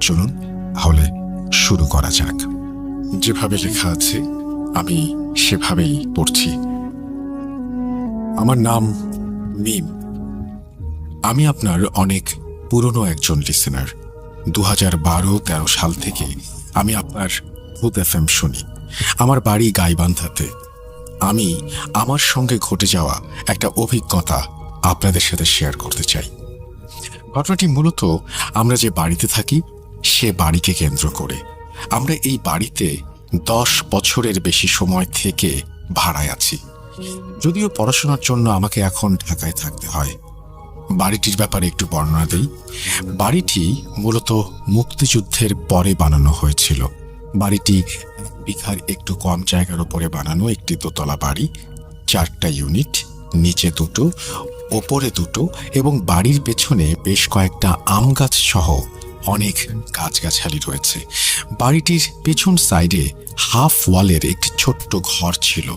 চলুন তাহলে শুরু করা যাক। যেভাবে লেখা আছে আমি সেভাবেই পড়ছি। আমার নাম মিম। আমি আপনার অনেক পুরনো একজন লিসেনার। 2012-13 সাল থেকে আমি আপনার ভূত FM শুনি। আমার বাড়ি গাইবান্ধাতে। আমি আমার সঙ্গে ঘটে যাওয়া একটা অভিজ্ঞতা আপনাদের সাথে শেয়ার করতে চাই। ঘটনাটি মূলত আমরা যে বাড়িতে থাকি সে বাড়িকে কেন্দ্র করে। আমরা এই বাড়িতে 10 বছরের বেশি সময় থেকে ভাড়ায় আছি। যদিও পড়াশোনার জন্য আমাকে এখন ঢাকায় থাকতে হয়। বাড়িটির ব্যাপারে একটু বর্ণনা দেই। বাড়িটি মূলত মুক্তিযুদ্ধের পরে বানানো হয়েছিল। বাড়িটি 1 বিঘার একটু কম জায়গার উপরে বানানো একটি দোতলা বাড়ি। 4টা ইউনিট, নিচে 2টো, ওপরে 2টো এবং বাড়ির পেছনে বেশ কয়েকটা আম গাছ সহ অনেক গাছগাছালি রয়েছে। বাড়িটির পেছন সাইডে হাফ ওয়ালের একটি ছোট্ট ঘর ছিল,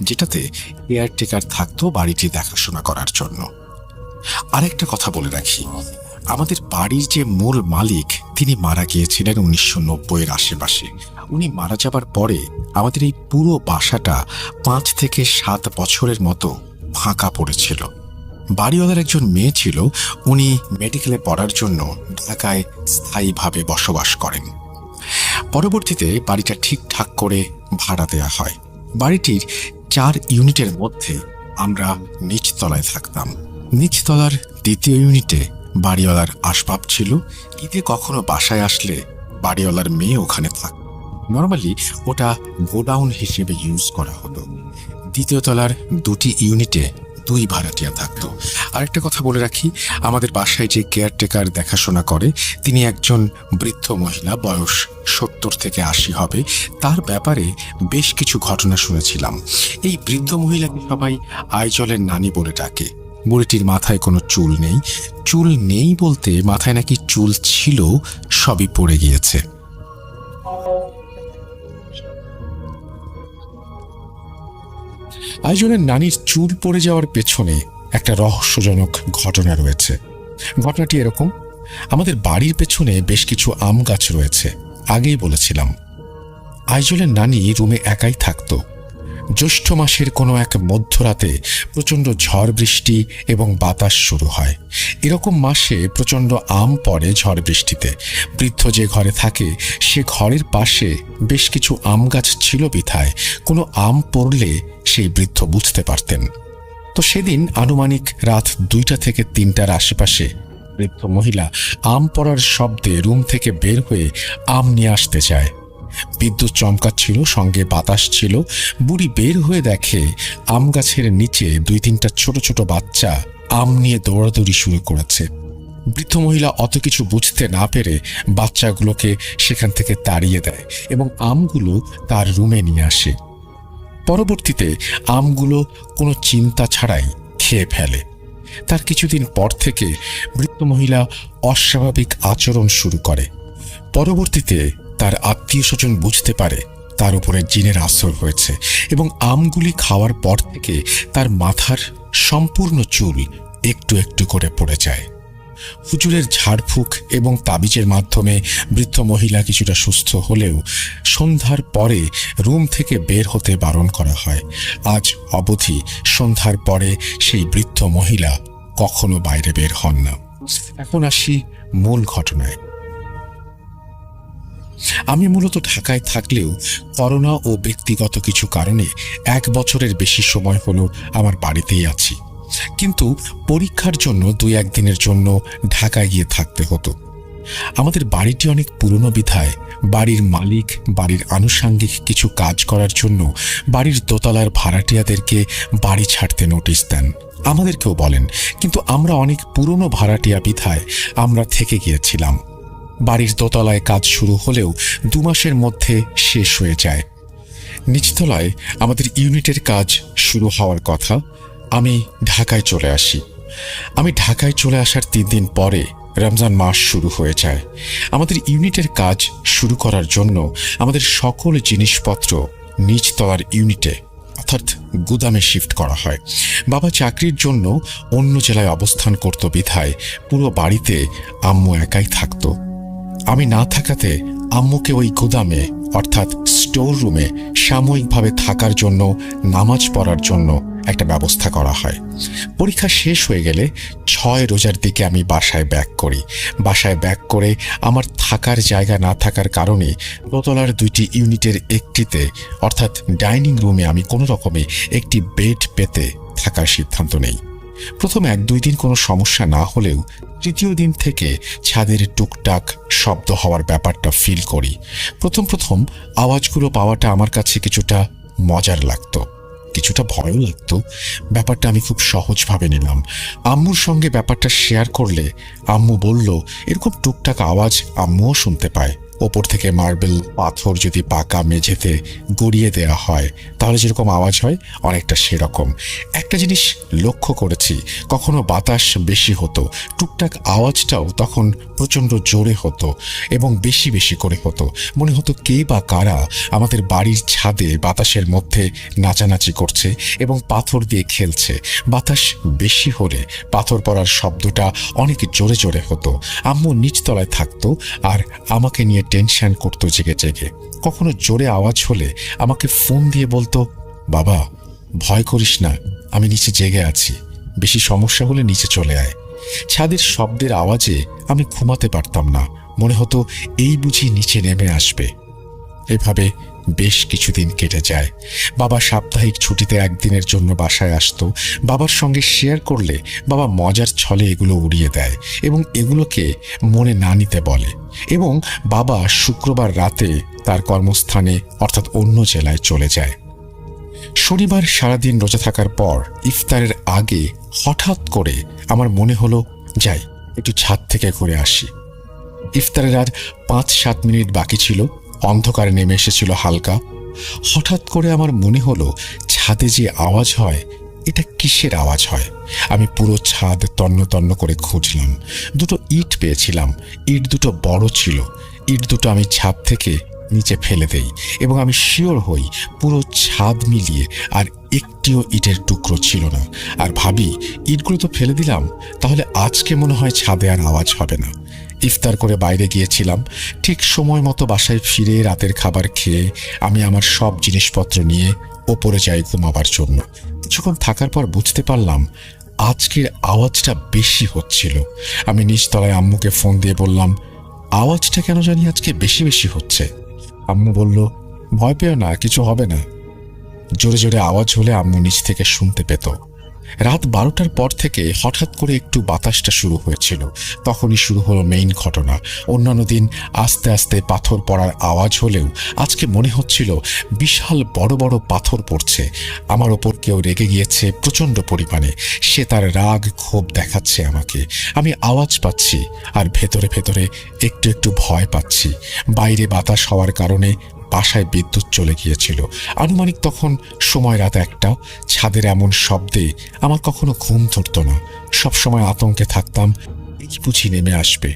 যেটাতে কেয়ারটেকার থাকতো বাড়িটি দেখাশোনা করার জন্য। আরেকটা কথা বলে রাখি, আমাদের বাড়ির যে মূল মালিক তিনি মারা গিয়েছিলেন 1990-এর আশেপাশে। উনি মারা যাবার পরে আমাদের এই পুরো বাসাটা 5 থেকে 7 বছরের মতো ফাঁকা পড়েছিল। বাড়িওয়ালার একজন মেয়ে ছিল, উনি মেডিকেলে পড়ার জন্য ঢাকায় স্থায়ীভাবে বসবাস করেন। পরবর্তীতে বাড়িটা ঠিকঠাক করে ভাড়া দেয়া হয়। বাড়িটির 4 ইউনিটের মধ্যে আমরা নিচতলায় থাকতাম। নিচতলার 2য় ইউনিটে বাড়িওয়ালার আসবাব ছিল। ঈদে কখনো বাসায় আসলে বাড়িওয়ালার মেয়ে ওখানে থাকত। নর্মালি ওটা গোডাউন হিসেবে ইউজ করা হতো। 2য় তলার 2টি ইউনিটে 2 ভাড়াটিয়া থাকতো। আরেকটা কথা বলে রাখি, আমাদের বাসায় যে কেয়ারটেকার দেখাশোনা করে তিনি একজন বৃদ্ধ মহিলা, বয়স 70 থেকে 80 হবে। তার ব্যাপারে বেশ কিছু ঘটনা শুনেছিলাম। এই বৃদ্ধ মহিলাকে সবাই আইজলের নানি বলে ডাকে। বুড়িটির মাথায় কোনো চুল নেই। চুল নেই বলতে মাথায় নাকি চুল ছিল, সবই পড়ে গিয়েছে। আইজলের নানির চুল পড়ে যাওয়ার পেছনে একটা রহস্যজনক ঘটনা রয়েছে। ঘটনাটি এরকম, আমাদের বাড়ির পেছনে বেশ কিছু আম গাছ রয়েছে। আগেই বলেছিলাম আইজলের নানি রুমে একাই থাকতো। জ্যৈষ্ঠ মাসের কোনো এক মধ্যরাতে প্রচণ্ড ঝড় বৃষ্টি এবং বাতাস শুরু হয়। এরকম মাসে প্রচণ্ড আম পড়ে ঝড় বৃষ্টিতে। বৃদ্ধ যে ঘরে থাকে সে ঘরের পাশে বেশ কিছু আম গাছ ছিল বিধায় কোনো আম পড়লে সেই বৃদ্ধ বুঝতে পারতেন। তো সেদিন আনুমানিক রাত 2টা থেকে 3টার আশেপাশে বৃদ্ধ মহিলা আম পড়ার শব্দে রুম থেকে বের হয়ে আম নিয়ে আসতে চায়। বিদ্যুৎ চমকাচ্ছিল, সঙ্গে বাতাস ছিল। বুড়ি বের হয়ে দেখে আম গাছের নিচে 2-3টা ছোট ছোট বাচ্চা আম নিয়ে দৌড়াদৌড়ি শুরু করেছে। বৃদ্ধ মহিলা অত কিছু বুঝতে না পেরে বাচ্চাগুলোকে সেখান থেকে তাড়িয়ে দেয় এবং আমগুলো তার রুমে নিয়ে আসে। পরবর্তীতে আমগুলো কোনো চিন্তা ছাড়াই খেয়ে ফেলে। তার কিছুদিন পর থেকে বৃদ্ধ মহিলা অস্বাভাবিক আচরণ শুরু করে। পরবর্তীতে তার আত্মীয় স্বজন বুঝতে পারে তার উপরে জিনের আসর হয়েছে এবং আমগুলি খাওয়ার পর থেকে তার মাথার সম্পূর্ণ চুল একটু একটু করে পড়ে যায়। হুজুরের ঝাড়ফুঁক এবং তাবিজের মাধ্যমে বৃদ্ধ মহিলা কিছুটা সুস্থ হলেও সন্ধ্যার পরে রুম থেকে বের হতে বারণ করা হয়। আজ অবধি সন্ধ্যার পরে সেই বৃদ্ধ মহিলা কখনো বাইরে বের হন না। এখন আসি মূল ঘটনায়। আমি মূলত ঢাকায় থাকলেও করোনা ও ব্যক্তিগত কিছু কারণে 1 বছরের বেশি সময় হলো আমার বাড়িতেই আছি। কিন্তু পরীক্ষার জন্য 2-1 দিনের জন্য ঢাকায় গিয়ে থাকতে হতো। আমাদের বাড়িটি অনেক পুরনো বিধায় বাড়ির মালিক বাড়ির আনুষঙ্গিক কিছু কাজ করার জন্য বাড়ির দোতলার ভাড়াটিয়াদেরকে বাড়ি ছাড়তে নোটিশ দেন। আমাদেরকেও বলেন, কিন্তু আমরা অনেক পুরনো ভাড়াটিয়া বিধায় আমরা থেকে গিয়েছিলাম। বাড়ির দোতলায় কাজ শুরু হলেও 2 মাসের মধ্যে শেষ হয়ে যায়। নিচতলায় আমাদের ইউনিটের কাজ শুরু হওয়ার কথা। আমি ঢাকায় চলে আসি। আমি ঢাকায় চলে আসার 3 দিন পরে রমজান মাস শুরু হয়ে যায়। আমাদের ইউনিটের কাজ শুরু করার জন্য আমাদের সকল জিনিসপত্র নিচতলার ইউনিটে অর্থাৎ গুদামে শিফট করা হয়। বাবা চাকরির জন্য অন্য জেলায় অবস্থান করত বিধায় পুরো বাড়িতে আম্মু একাই থাকতো। আমি না থাকাতে আম্মুকে ওই গোদামে অর্থাৎ স্টোর রুমে সাময়িকভাবে থাকার জন্য, নামাজ পড়ার জন্য একটা ব্যবস্থা করা হয়। পরীক্ষা শেষ হয়ে গেলে 6 রোজার দিকে আমি বাসায় ব্যাক করি। বাসায় ব্যাক করে আমার থাকার জায়গা না থাকার কারণে দোতলার 2টি ইউনিটের একটিতে অর্থাৎ ডাইনিং রুমে আমি কোনো রকমে একটি বেড পেতে থাকার সিদ্ধান্ত নেই। প্রথম 1-2 দিন কোনো সমস্যা না হলেও তৃতীয় দিন থেকে ছাদের টুকটাক শব্দ হওয়ার ব্যাপারটা ফিল করি। প্রথম আওয়াজগুলো পাওয়াটা আমার কাছে কিছুটা মজার লাগতো, কিছুটা ভয়ও লাগতো। ব্যাপারটা আমি খুব সহজভাবে নিলাম। আম্মুর সঙ্গে ব্যাপারটা শেয়ার করলে আম্মু বলল, এরকম টুকটাক আওয়াজ আম্মুও শুনতে পায়। ওপর থেকে মার্বেল পাথর যদি পাকা মেঝেতে গড়িয়ে দেওয়া হয় তাহলে যেরকম আওয়াজ হয় অনেকটা সেরকম। একটা জিনিস লক্ষ্য করেছি, কখনো বাতাস বেশি হতো, টুকটাক আওয়াজটাও তখন প্রচণ্ড জোরে হতো এবং বেশি বেশি করে হতো। মনে হতো কে বা কারা আমাদের বাড়ির ছাদে বাতাসের মধ্যে নাচানাচি করছে এবং পাথর দিয়ে খেলছে। বাতাস বেশি হলে পাথর পড়ার শব্দটা অনেক জোরে জোরে হতো। আম্মু নিচতলায় থাকতো আর আমাকে নিয়ে টেনশন করতো জেগে জেগে। কখনো জোরে আওয়াজ হলে আমাকে ফোন দিয়ে বলতো, বাবা ভয় করিস না, আমি নিচে জেগে আছি, বেশি সমস্যা হলে নিচে চলে আয়। ছাদের শব্দের আওয়াজে আমি ঘুমাতে পারতাম না, মনে হতো এই বুঝি নিচে নেমে আসবে। এভাবে বেশ কিছুদিন কেটে যায়। বাবা সাপ্তাহিক ছুটিতে একদিনের জন্য বাসায় আসতো। বাবার সঙ্গে শেয়ার করলে বাবা মজার ছলে এগুলো উড়িয়ে দেয় এবং এগুলোকে মনে না নিতে বলে। এবং বাবা শুক্রবার রাতে তার কর্মস্থানে অর্থাৎ অন্য জেলায় চলে যায়। শনিবার সারাদিন রোজা থাকার পর ইফতারের আগে হঠাৎ করে আমার মনে হলো, যাই একটু ছাদ থেকে ঘুরে আসি। ইফতারের আর 5-7 মিনিট বাকি ছিল। অন্ধকারে নেমে এসেছিল হালকা। হঠাৎ করে আমার মনে হলো, ছাদে যে আওয়াজ হয় এটা কিসের আওয়াজ হয়। আমি পুরো ছাদ তন্ন তন্ন করে খুঁজলাম। 2টো ইট পেয়েছিলাম। ইট 2টো বড় ছিল। ইট 2টো আমি ছাদ থেকে নিচে ফেলে দেই এবং আমি শিওর হই পুরো ছাদ মিলিয়ে আর একটিও ইটের টুকরো ছিল না। আর ভাবি, ইটগুলো তো ফেলে দিলাম, তাহলে আজকে মনে হয় ছাদে আর আওয়াজ হবে না। ইফতার করে বাইরে গিয়েছিলাম। ঠিক সময় মতো বাসায় ফিরে রাতের খাবার খেয়ে আমি আমার সব জিনিসপত্র নিয়ে ওপরে যাই ঘুমাবার জন্য। কিছুক্ষণ থাকার পর বুঝতে পারলাম আজকের আওয়াজটা বেশি হচ্ছিল। আমি নিচতলায় আম্মুকে ফোন দিয়ে বললাম, আওয়াজটা কেন জানি আজকে বেশি বেশি হচ্ছে। আম্মু বলল, ভয় পেও না, কিছু হবে না। জোরে জোরে আওয়াজ হলে আম্মু নিচ থেকে শুনতে পেত। রাত 12টার পর থেকে হঠাৎ করে একটু বাতাসটা শুরু হয়েছিল। তখনই শুরু হলো মেইন ঘটনা। অন্যান্য দিন আস্তে আস্তে পাথর পড়ার আওয়াজ হলেও আজকে মনে হচ্ছিল বিশাল বড় বড় পাথর পড়ছে। আমার ওপর কেউ রেগে গিয়েছে প্রচণ্ড পরিমাণে। সে তার রাগ ক্ষোভ দেখাচ্ছে আমাকে। আমি আওয়াজ পাচ্ছি আর ভেতরে ভেতরে একটু একটু ভয় পাচ্ছি। বাইরে বাতাস হওয়ার কারণে বাসায় বিদ্যুৎ চলে গিয়েছিল। আনুমানিক তখন সময় রাত 1টা। ছাদের এমন শব্দে আমার কখনো ঘুম ধরত না। সবসময় আতঙ্কে থাকতাম, এই বুঝি নেমে আসবে।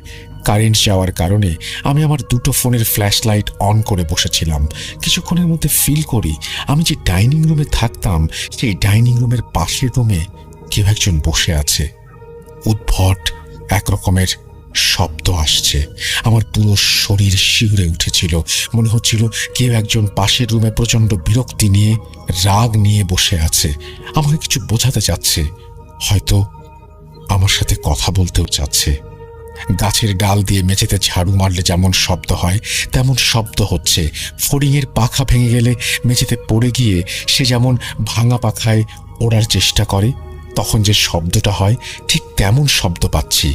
কারেন্ট যাওয়ার কারণে আমি আমার 2টো ফোনের ফ্ল্যাশ লাইট অন করে বসেছিলাম। কিছুক্ষণের মধ্যে ফিল করি আমি যে ডাইনিং রুমে থাকতাম সেই ডাইনিং রুমের পাশের রুমে কেউ একজন বসে আছে। উদ্ভট একরকমের শব্দ আসছে। আমার পুরো শরীর শিউরে উঠেছিল। মনে হচ্ছিল কেউ একজন পাশের রুমে প্রচণ্ড বিরক্তি নিয়ে, রাগ নিয়ে বসে আছে। আমাকে কিছু বোঝাতে চাচ্ছে, হয়তো আমার সাথে কথা বলতেও চাচ্ছে। গাছের ডাল দিয়ে মেঝেতে ঝাড়ু মারলে যেমন শব্দ হয় তেমন শব্দ হচ্ছে। ফড়িংয়ের পাখা ভেঙে গেলে মেঝেতে পড়ে গিয়ে সে যেমন ভাঙা পাখায় ওড়ার চেষ্টা করে, তখন যে শব্দটা হয় ঠিক তেমন শব্দ পাচ্ছি।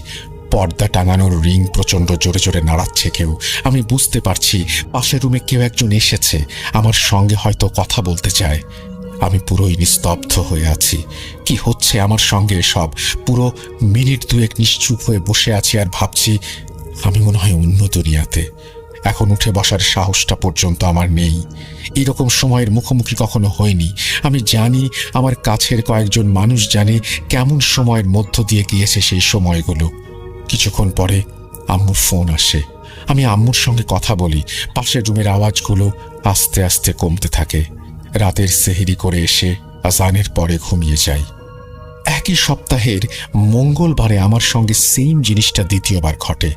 পর্দা টাঙানোর রিং প্রচণ্ড জোরে জোরে নাড়াচ্ছে কেউ। আমি বুঝতে পারছি পাশের রুমে কেউ একজন এসেছে, আমার সঙ্গে হয়তো কথা বলতে চায়। আমি পুরোই নিস্তব্ধ হয়ে আছি। কি হচ্ছে আমার সঙ্গে সব? পুরো মিনিট 2 নিশ্চুপ হয়ে বসে আছি আর ভাবছি আমি মনে হয় অন্য দুনিয়াতে। এখন উঠে বসার সাহসটা পর্যন্ত আমার নেই। এরকম সময়ের মুখোমুখি কখনো হয়নি। আমি জানি আমার কাছের কয়েকজন মানুষ জানে কেমন সময়ের মধ্য দিয়ে গিয়েছে সেই সময়গুলো। কিছুক্ষণ পরে আম্মুর ফোন আসে। আমি আম্মুর সঙ্গে কথা বলি। পাশের রুমের আওয়াজগুলো আস্তে আস্তে কমতে থাকে। রাতের সেহরি করে এসে আজানের পরে ঘুমিয়ে যাই। একই সপ্তাহের মঙ্গলবারে আমার সঙ্গে সেম জিনিসটা দ্বিতীয়বার ঘটে।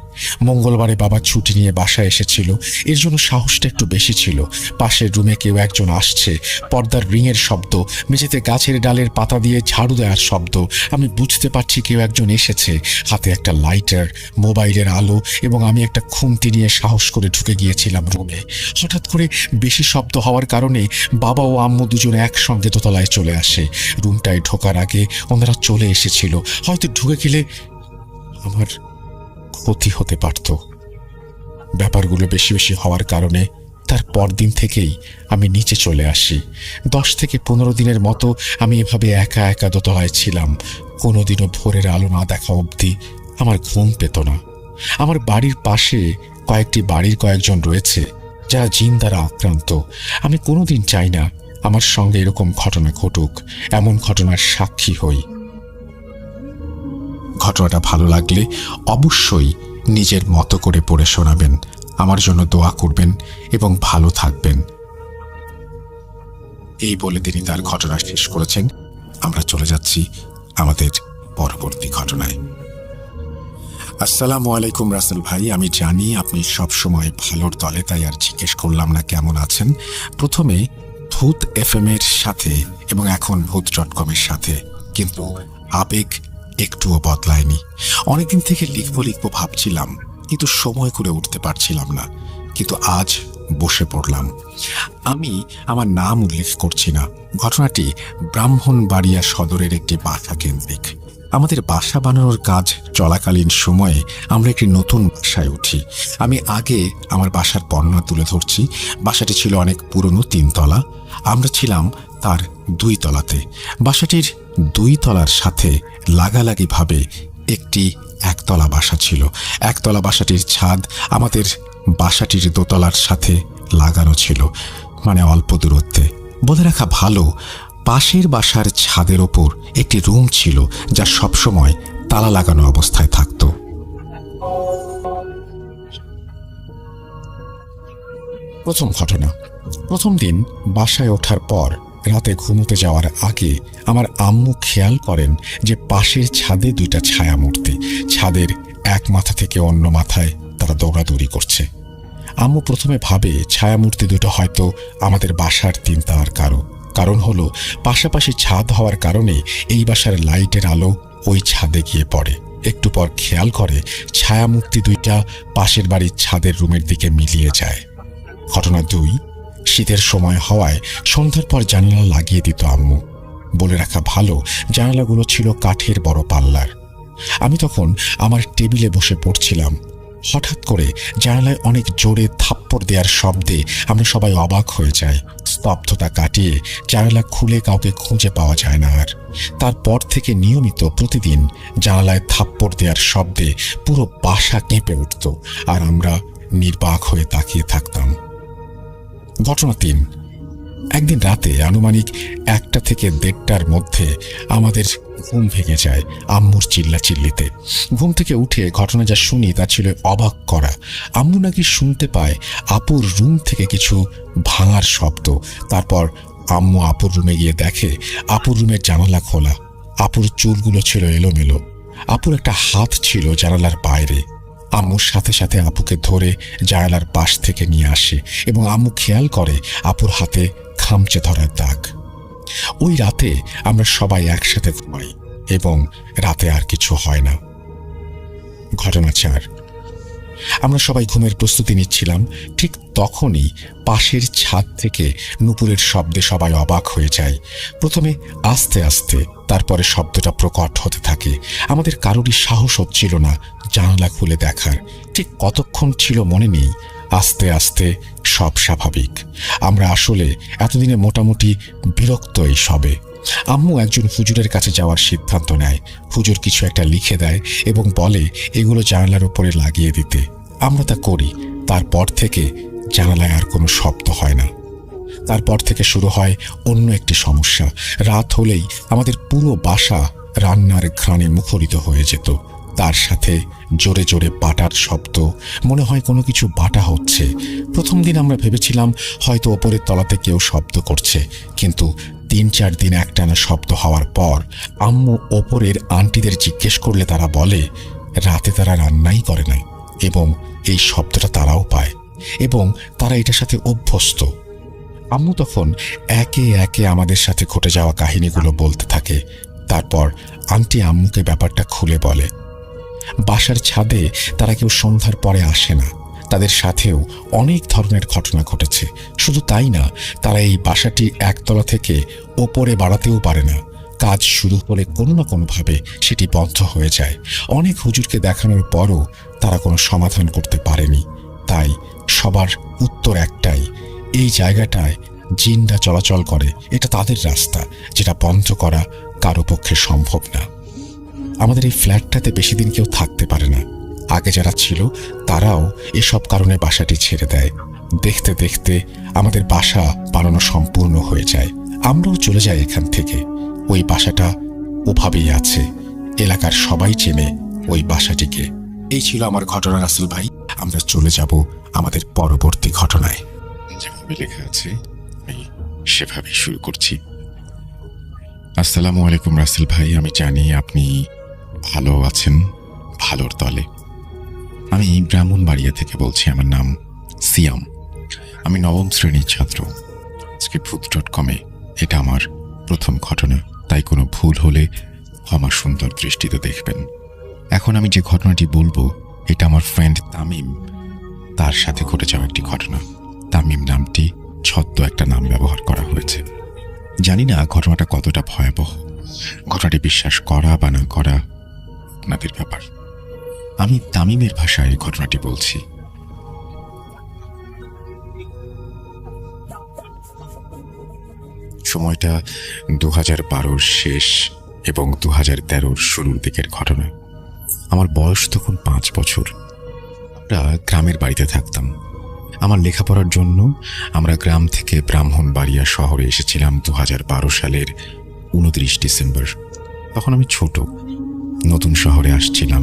মঙ্গলবারে বাবা ছুটি নিয়ে বাসায় এসেছিল, এর জন্য সাহসটা একটু বেশি ছিল। পাশের রুমে কেউ একজন আসছে, পর্দার রিংয়ের শব্দ, মেঝেতে গাছের ডালের পাতা দিয়ে ঝাড়ু দেওয়ার শব্দ। আমি বুঝতে পারছি কেউ একজন এসেছে, হাতে একটা লাইটার, মোবাইলের আলো, এবং আমি একটা খুন্তি নিয়ে সাহস করে ঢুকে গিয়েছিলাম রুমে। হঠাৎ করে বেশি শব্দ হওয়ার কারণে বাবা ও আম্মু দুজনে একসঙ্গে দোতলায় চলে আসে। রুমটায় ঢোকার আগে ওনারা চলে এসেছিল। হয়তো ঢুকে গেলে আমার ক্ষতি হতে পারত। ব্যাপারগুলো বেশি বেশি হওয়ার কারণে তার পরদিন থেকেই আমি নিচে চলে আসি। 10 থেকে 15 দিনের মতো আমি এভাবে একা একা দোতলায় ছিলাম। কোনোদিনও ভোরের আলো না দেখা অবধি আমার ঘুম পেত না। আমার বাড়ির পাশে কয়েকটি বাড়ির কয়েকজন রয়েছে যারা জিন দ্বারা আক্রান্ত। আমি কোনোদিন চাই না আমার সঙ্গে এরকম ঘটনা ঘটুক, এমন ঘটনার সাক্ষী হই। ঘটনাটা ভালো লাগলে অবশ্যই নিজের মতো করে পড়ে শোনাবেন, আমার জন্য দোয়া করবেন এবং ভালো থাকবেন। এই বলে তিনি তার ঘটনা শেষ করেছেন। আমরা চলে যাচ্ছি আমাদের পরবর্তী ঘটনায়। আসসালামু আলাইকুম রাসেল ভাই, আমি জানি আপনি সবসময় ভালোর দলে, তাই আর জিজ্ঞেস করলাম না কেমন আছেন। প্রথমে ভূত FM এর সাথে এবং এখন ভূত.com এর সাথে, কিন্তু আবেগ একটুও বদলায়নি। অনেকদিন থেকে লিখবো ভাবছিলাম, কিন্তু সময় করে উঠতে পারছিলাম না। কিন্তু আজ বসে পড়লাম। আমি আমার নাম উল্লেখ করছি না। ঘটনাটি ব্রাহ্মণবাড়িয়া সদরের একটি বাসা কেন্দ্রিক। আমাদের বাসা বানানোর কাজ চলাকালীন সময়ে আমরা একটি নতুন বাসায় উঠি। আমি আগে আমার বাসার বর্ণনা তুলে ধরছি। বাসাটি ছিল অনেক পুরনো, 3 তলা। আমরা ছিলাম তার 2 তলাতে। বাসাটির 2 তলার সাথে লাগালাগিভাবে একটি 1 তলা বাসা ছিল। 1 তলা বাসাটির ছাদ আমাদের বাসাটির 2 তলার সাথে লাগানো ছিল, মানে অল্প দূরত্বে। বলে রাখা ভালো, পাশের বাসার ছাদের ওপর একটি রুম ছিল যা সবসময় তালা লাগানো অবস্থায় থাকত। প্রথম ঘটনা। প্রথম দিন বাসায় ওঠার পর রাতে ঘুমোতে যাওয়ার আগে আমার আম্মু খেয়াল করেন যে পাশের ছাদে 2টা ছায়ামূর্তি ছাদের এক মাথা থেকে অন্য মাথায় তারা দৌড়াদৌড়ি করছে। আম্মু প্রথমে ভাবে ছায়ামূর্তি দুটো হয়তো আমাদের বাসার 3 তলার কারণ হলো পাশাপাশি ছাদ হওয়ার কারণে এই বাসার লাইটের আলো ওই ছাদে গিয়ে পড়ে। একটু পর খেয়াল করে ছায়ামূর্তি 2টা পাশের বাড়ির ছাদের রুমের দিকে মিলিয়ে যায়। ঘটনা 2, শীতের সময় হওয়ায় সন্ধ্যার পর জানালা লাগিয়ে দিত আম্মু। বলে রাখা ভালো, জানালাগুলো ছিল কাঠের বড় পাল্লার। আমি তখন আমার টেবিলে বসে পড়ছিলাম। হঠাৎ করে জানালায় অনেক জোরে থাপ্পড় দেওয়ার শব্দে আমরা সবাই অবাক হয়ে যাই। স্তব্ধতা কাটিয়ে জানালা খুলে কাউকে খুঁজে পাওয়া যায় না আর। তারপর থেকে নিয়মিত প্রতিদিন জানালায় থাপ্পড় দেওয়ার শব্দে পুরো বাসা কেঁপে উঠত, আর আমরা নির্বাক হয়ে তাকিয়ে থাকতাম। ঘটনা 3। একদিন রাতে আনুমানিক 1টা থেকে 1:30টার মধ্যে আমাদের ঘুম ভেঙে যায় আম্মুর চিল্লাচিল্লিতে। ঘুম থেকে উঠে ঘটনা যা শুনি তা ছিল অবাক করা। আম্মু নাকি শুনতে পায় আপুর রুম থেকে কিছু ভাঙার শব্দ। তারপর আম্মু আপুর রুমে গিয়ে দেখে আপুর রুমের জানালা খোলা। আপুর চুলগুলো ছিল এলোমেলো। আপুর একটা হাত ছিল জানালার বাইরে। আম্মুর সাথে সাথে আপুকে ধরে জানালার পাশ থেকে নিয়ে আসে এবং আম্মু খেয়াল করে আপুর হাতে খামচে ধরার দাগ। ওই রাতে আমরা সবাই একসাথে ঘুমাই এবং রাতে আর কিছু হয় না। ঘটনা 4। আমরা সবাই ঘুমের প্রস্তুতি নিচ্ছিলাম। ঠিক তখনই পাশের ছাদ থেকে নুপুরের শব্দে সবাই অবাক হয়ে যায়। প্রথমে আস্তে আস্তে, তারপরে শব্দটা প্রকট হতে থাকে। আমাদের কারোরই সাহস হচ্ছিল না জানালা খুলে দেখার। ঠিক কতক্ষণ ছিল মনে নেই। আস্তে আস্তে সব স্বাভাবিক। আমরা আসলে এতদিনে মোটামুটি বিরক্ত এই সবে। আম্মু একজন হুজুরের কাছে যাওয়ার সিদ্ধান্ত নেয়। হুজুর কিছু একটা লিখে দেয় এবং বলে এগুলো জানালার উপরে লাগিয়ে দিতে। আমরা তা করি। তারপর থেকে জানালায় আর কোনো শব্দ হয় না। তারপর থেকে শুরু হয় অন্য একটি সমস্যা। রাত হলেই আমাদের পুরো বাসা রান্নার ঘ্রাণে মুখরিত হয়ে যেত। তার সাথে জোরে জোরে বাটার শব্দ, মনে হয় কোনো কিছু বাটা হচ্ছে। প্রথম দিন আমরা ভেবেছিলাম হয়তো ওপরের তলাতে কেউ শব্দ করছে, কিন্তু 3-4 দিন একটানা শব্দ হওয়ার পর আম্মু ওপরের আন্টিদের জিজ্ঞেস করলে তারা বলে রাতে তারা রান্নাই করে না এবং এই শব্দটা তারাও পায় এবং তারা এটার সাথে অভ্যস্ত। আম্মু তখন একে একে আমাদের সাথে ঘটে যাওয়া কাহিনীগুলো বলতে থাকে। তারপর আন্টি আম্মুকে ব্যাপারটা খুলে বলে। বাসার ছাদে তারা কেউ সন্ধ্যার পরে আসে না, তাদের সাথেও অনেক ধরনের ঘটনা ঘটেছে। শুধু তাই না, তারা এই বাসাটি একতলা থেকে ওপরে বাড়াতেও পারে না। কাজ শুরু হলে কোনো না কোনোভাবে সেটি বন্ধ হয়ে যায়। অনেক হুজুরকে দেখানোর পরও তারা কোনো সমাধান করতে পারেনি। তাই সবার উত্তর একটাই, এই জায়গাটায় জিনরা চলাচল করে, এটা তাদের রাস্তা, যেটা বন্ধ করা কারো পক্ষে সম্ভব না। আমাদের এই ফ্ল্যাটটাতে বেশি দিন কেউ থাকতে পারে না। আগে যারা ছিল তারাও এসব কারণে বাসাটি ছেড়ে দেয়। দেখতে দেখতে আমাদের বাসা বানানো সম্পূর্ণ হয়ে যায়। আমরাও চলে যাই এখান থেকে। ওই বাসাটা ওভাবেই আছে, এলাকার সবাই চেনে ওই বাসাটিকে। এই ছিল আমার ঘটনা রাসেল ভাই। আমরা চলে যাব আমাদের পরবর্তী ঘটনায়। যেভাবে লেখা আছে আমি সেভাবেই শুরু করছি। আসসালামু আলাইকুম রাসেল ভাই, আমি জানি আপনি ভালো আছেন, ভালোর তলে। আমি ব্রাহ্মণবাড়িয়া থেকে বলছি। আমার নাম সিয়াম। আমি 9ম শ্রেণীর ছাত্র। আজকে ভূত.com-এ এটা আমার প্রথম ঘটনা, তাই কোনো ভুল হলে আমার সুন্দর দৃষ্টিতে দেখবেন। এখন আমি যে ঘটনাটি বলবো এটা আমার ফ্রেন্ড তামিম, তার সাথে ঘটে যাওয়া একটি ঘটনা। তামিম নামটি ছদ্ম একটা নাম ব্যবহার করা হয়েছে। জানি না ঘটনাটা কতটা ভয়াবহ। ঘটনাটি বিশ্বাস করা বা না করা আপনাদের ব্যাপার। আমি তামিমের ভাষায় ঘটনাটি বলছি। সময়টা 2012-র শেষ এবং 2013-র শুরুর দিকের ঘটনা। আমার বয়স তখন 5 বছর। আমরা গ্রামের বাড়িতে থাকতাম। আমার লেখাপড়ার জন্য আমরা গ্রাম থেকে ব্রাহ্মণবাড়িয়া শহরে এসেছিলাম 2012 সালের 29 ডিসেম্বর। তখন আমি ছোট, নতুন শহরে আসছিলাম,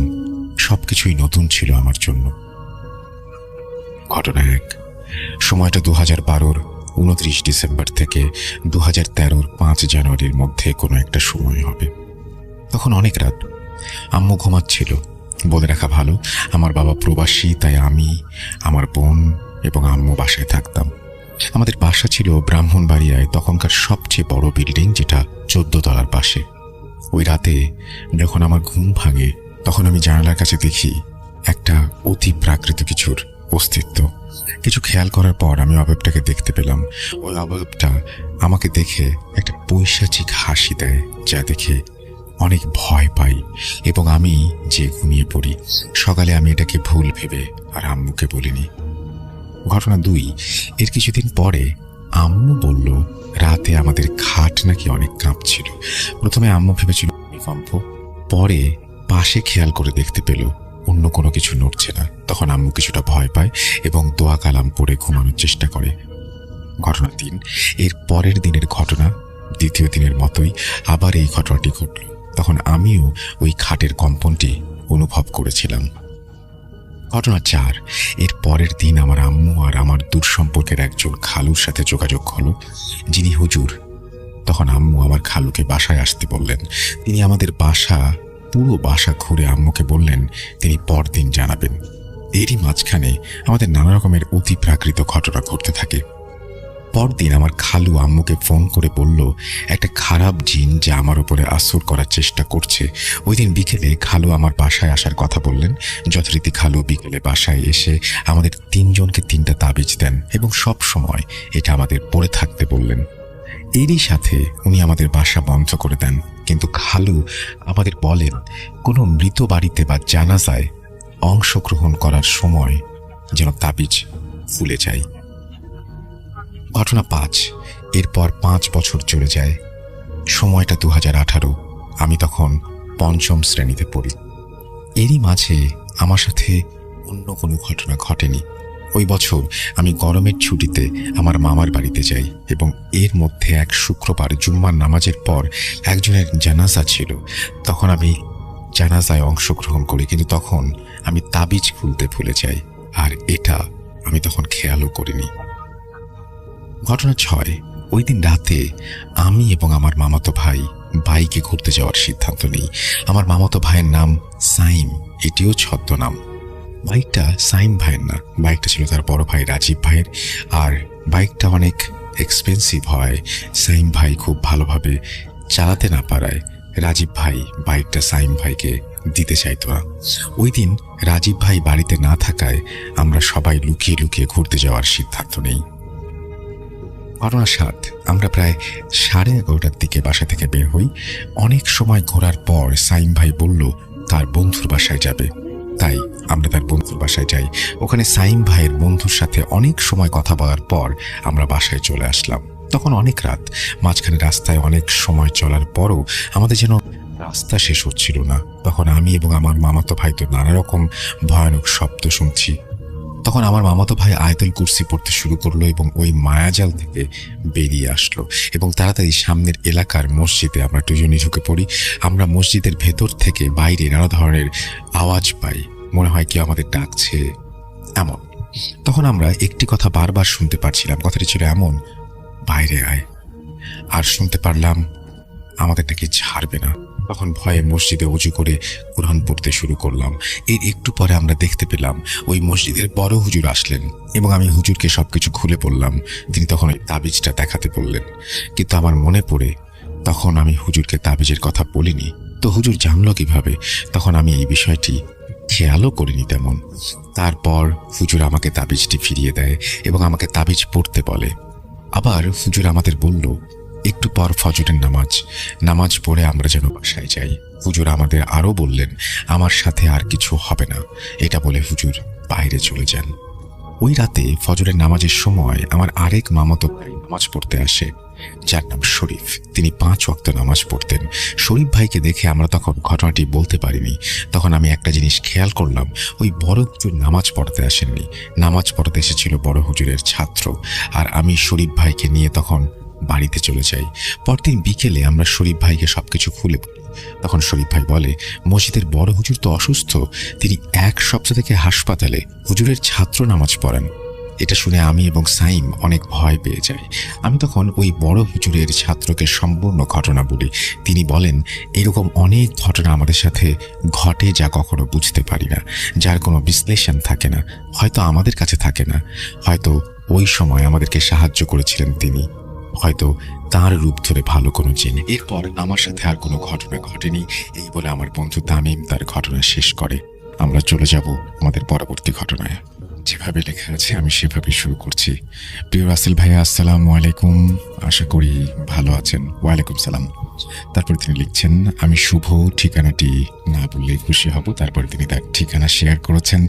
সবকিছুই নতুন ছিল আমার জন্য। ঘটনা 1, সময়টা 2012-র 29 ডিসেম্বর থেকে 2013-র 5 জানুয়ারির মধ্যে কোনো একটা সময় হবে। তখন অনেক রাত, আম্মু ঘুমাচ্ছিল। বলে রাখা ভালো, আমার বাবা প্রবাসী, তাই আমি, আমার বোন এবং আম্মু বাসায় থাকতাম। আমাদের বাসা ছিল ব্রাহ্মণবাড়িয়ায় তখনকার সবচেয়ে বড় বিল্ডিং, যেটা 14 তলার পাশে। ওই রাতে যখন আমার ঘুম ভাঙে তখন আমি জানালার কাছে দেখি একটা অতি প্রাকৃত কিছুর অস্তিত্ব। কিছু খেয়াল করার পর আমি অবয়বটাকে দেখতে পেলাম। ওই অবয়বটা আমাকে দেখে একটা পৈশাচিক হাসি দেয়, যা দেখে অনেক ভয় পাই এবং আমি যে ঘুমিয়ে পড়ি। সকালে আমি এটাকে ভুল ভেবে আর আম্মুকে বলিনি। ঘটনা 2, এর কিছুদিন পরে আম্মু বলল রাতে আমাদের খাট নাকি অনেক কাঁপছিল। প্রথমে আম্মু ভেবেছিল ভূমিকম্প, পরে পাশে খেয়াল করে দেখতে পেল অন্য কোনো কিছু নড়ছে না। তখন আম্মু কিছুটা ভয় পায় এবং দোয়া কালাম পড়ে ঘুমানোর চেষ্টা করে। ঘটনা 3, এর পরের দিনের ঘটনা। দ্বিতীয় দিনের মতোই আবার এই ঘটনাটি ঘটল। তখন আমিও ওই খাটের কম্পনটি অনুভব করেছিলাম। ঘটনা 4, এর পরের দিন আমার আম্মু আর আমার দূর সম্পর্কের একজন খালুর সাথে যোগাযোগ হলো, যিনি হুজুর। তখন আম্মু আমার খালুকে বাসায় আসতে বললেন। তিনি আমাদের পুরো বাসা ঘুরে আম্মুকে বললেন তিনি পরদিন জানাবেন। এরই মাঝখানে আমাদের নানা রকমের অতি প্রাকৃত ঘটনা ঘটতে থাকে। পরদিন আমার খালু আম্মুকে ফোন করে বলল একটা খারাপ জিন যা আমার উপরে আসর করার চেষ্টা করছে। ওই দিন বিকেলে খালু আমার বাসায় আসার কথা বললেন। যথারীতি খালু বিকেলে বাসায় এসে আমাদের 3 জনকে 3টা তাবিজ দেন এবং সব সময় এটা আমাদের পড়ে থাকতে বললেন। এরই সাথে উনি আমাদের বাসা বন্ধ করে দেন। কিন্তু খালু আমাদের বলেন কোনো মৃত বাড়িতে বা জানাজায় অংশগ্রহণ করার সময় যেন তাবিজ ফুলে যায়। ঘটনা 5, এরপর 5 বছর চলে যায়। সময়টা 2018। আমি তখন 5ম শ্রেণীতে পড়ি। এরই মাঝে আমার সাথে অন্য কোনো ঘটনা ঘটেনি। ওই বছর আমি গরমের ছুটিতে আমার মামার বাড়িতে যাই এবং এর মধ্যে এক শুক্রবার জুম্মার নামাজের পর একজনের জানাজা ছিল। তখন আমি জানাজায় অংশগ্রহণ করি, কিন্তু তখন আমি তাবিজ খুলতে ভুলে যাই, আর এটা আমি তখন খেয়ালও করিনি। ঘটনা 6, ওই দিন রাতে আমি এবং আমার মামাতো ভাই বাইকে ঘুরতে যাওয়ার সিদ্ধান্ত নিই। আমার মামাতো ভাইয়ের নাম সাইম, এটিও ছদ্মনাম। বাইকটা সাইম ভাইয়ের না, বাইকটা ছিল তার বড় ভাই রাজীব ভাইয়ের। আর বাইকটা অনেক এক্সপেন্সিভ হয়, সাইম ভাই খুব ভালোভাবে চালাতে না পারায় রাজীব ভাই বাইকটা সাইম ভাইকে দিতে চাইতো না। ওই দিন রাজীব ভাই বাড়িতে না থাকায় আমরা সবাই লুকিয়ে লুকিয়ে ঘুরতে যাওয়ার সিদ্ধান্ত নেই। ঘটনার সাথ আমরা প্রায় 11:30টার দিকে বাসা থেকে বের হই। অনেক সময় ঘোরার পর সাইম ভাই বলল তার বন্ধুর বাসায় যাবে, তাই আমরা তার বন্ধুর বাসায় যাই। ওখানে সাইম ভাইয়ের বন্ধুর সাথে অনেক সময় কথা বলার পর আমরা বাসায় চলে আসলাম। তখন অনেক রাত, মাঝখানে রাস্তায় অনেক সময় চলার পরও আমাদের যেন রাস্তা শেষ হচ্ছিল না। তখন আমি এবং আমার মামাতো ভাই তো নানা রকম ভয়ানক শব্দ শুনছি। তখন আমার মামাতো ভাই আয়াতুল কুরসি পড়তে শুরু করলো এবং ওই মায়াজাল থেকে বেরিয়ে আসলো এবং তাড়াতাড়ি সামনের এলাকার মসজিদে আমরা দুজনেই ঢুকে পড়ি। আমরা মসজিদের ভেতর থেকে বাইরে নানা ধরনের আওয়াজ পাই, মনে হয় কেউ আমাদের ডাকছে এমন। তখন আমরা একটি কথা বারবার শুনতে পারছিলাম, কথাটি ছিল এমন, বাইরে আয়। আর শুনতে পারলাম আমাদের নাকি ছাড়বে না। তখন ভয়ে মসজিদে উঁচু করে কোরআন পড়তে শুরু করলাম। এর একটু পরে আমরা দেখতে পেলাম ওই মসজিদের বড় হুজুর আসলেন এবং আমি হুজুরকে সবকিছু খুলে বললাম। তিনি তখন ওই তাবিজটা দেখাতে বললেন, কিন্তু আমার মনে পড়ে তখন আমি হুজুরকে তাবিজের কথা বলিনি। তো হুজুর জানলো কিভাবে? তখন আমি এই বিষয়টি খেয়ালও করিনি তেমন। তারপর হুজুর আমাকে তাবিজটি ফিরিয়ে দেয় এবং আমাকে তাবিজ পড়তে বলে। আবার হুজুর আমাদের বলল একটু পর ফজরের নামাজ পড়ে আমরা যেন বাসায় যাই। হুজুর আমাদের আরও বললেন আমার সাথে আর কিছু হবে না। এটা বলে হুজুর বাইরে চলে যান। ওই রাতে ফজরের নামাজের সময় আমার আরেক মামাতো ভাই নামাজ পড়তে আসে, যার নাম শরীফ। তিনি 5 ওয়াক্ত নামাজ পড়তেন। শরীফ ভাইকে দেখে আমরা তখন ঘটনাটি বলতে পারিনি। তখন আমি একটা জিনিস খেয়াল করলাম, ওই বড় হুজুর নামাজ পড়তে আসেননি, নামাজ পড়তে এসেছিল বড় হুজুরের ছাত্র। আর আমি শরীফ ভাইকে নিয়ে তখন বাড়িতে চলে যাই। পরদিন বিকেলে আমরা শরীফ ভাইকে সবকিছু খুলে বলি। তখন শরীফ ভাই বলে মসজিদের বড় হুজুর তো অসুস্থ, তিনি 1 সপ্তাহ থেকে হাসপাতালে, হুজুরের ছাত্র নামাজ পড়ান। এটা শুনে আমি এবং সাইম অনেক ভয় পেয়ে যাই। আমি তখন ওই বড় হুজুরের ছাত্রকে সম্পূর্ণ ঘটনা বলি। তিনি বলেন এরকম অনেক ঘটনা আমাদের সাথে ঘটে যা কখনো বুঝতে পারি না, যার কোনো বিশ্লেষণ থাকে না, হয়তো আমাদের কাছে থাকে না, হয়তো ওই সময় আমাদেরকে সাহায্য করেছিলেন তিনি, হয়তো তার রূপ ধরে ভালো কোনো জিন। এরপর আমার সাথে আর কোনো ঘটনা ঘটেনি। এই বলে আমার বন্ধু তামিম তার ঘটনা শেষ করে। আমরা চলে যাব আমাদের পরবর্তী ঘটনায়। যেভাবে লেখা আছে আমি সেভাবে শুরু করছি। প্রিয় রাসেল ভাইয়া, আসসালামু আলাইকুম, আশা করি ভালো আছেন। ওয়ালাইকুম সালাম। তারপর তিনি লিখছেন আমি শুভ, ঠিকানাটি না বললে খুশি হব। তারপর তিনি তার ঠিকানা শেয়ার করেছেন।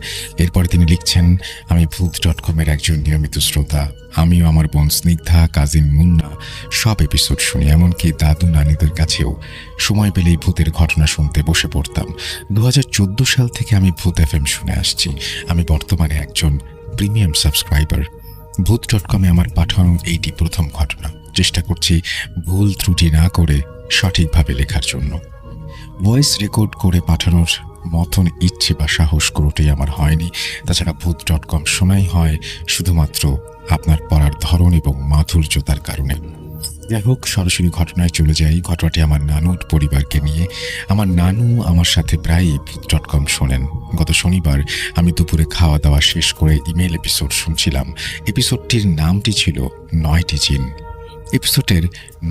এরপরে তিনি লিখছেন আমি ভূত.com এর একজন নিয়মিত শ্রোতা। আমিও আমার বোন স্নিগ্ধা, কাজিন মুন্না সব এপিসোড শুনি, এমনকি দাদু নানিদের কাছেও সময় পেলেই ভূতের ঘটনা শুনতে বসে পড়তাম। 2014 সাল থেকে আমি ভূত FM শুনে আসছি। আমি বর্তমানে একজন প্রিমিয়াম সাবস্ক্রাইবার। ভূত.com এ আমার পাঠানো এইটি প্রথম ঘটনা। চেষ্টা করছি ভুল ত্রুটি না করে সঠিকভাবে লেখার জন্য। ভয়েস রেকর্ড করে পাঠানোর মতন ইচ্ছে বা সাহস কোনোটাই আমার হয়নি। তাছাড়া ভূত.com শোনাই হয় শুধুমাত্র আপনার পড়ার ধরন এবং মাধুর্যতার কারণে। যাই হোক, সরাসরি ঘটনায় চলে যাই। ঘটনাটি আমার নানুর পরিবারকে নিয়ে। আমার নানু আমার সাথে প্রায়ই ভূত.com শোনেন। গত শনিবার আমি দুপুরে খাওয়া দাওয়া শেষ করে ইমেল এপিসোড শুনছিলাম। এপিসোডটির নামটি ছিল 9টি জিন। এপিসোডের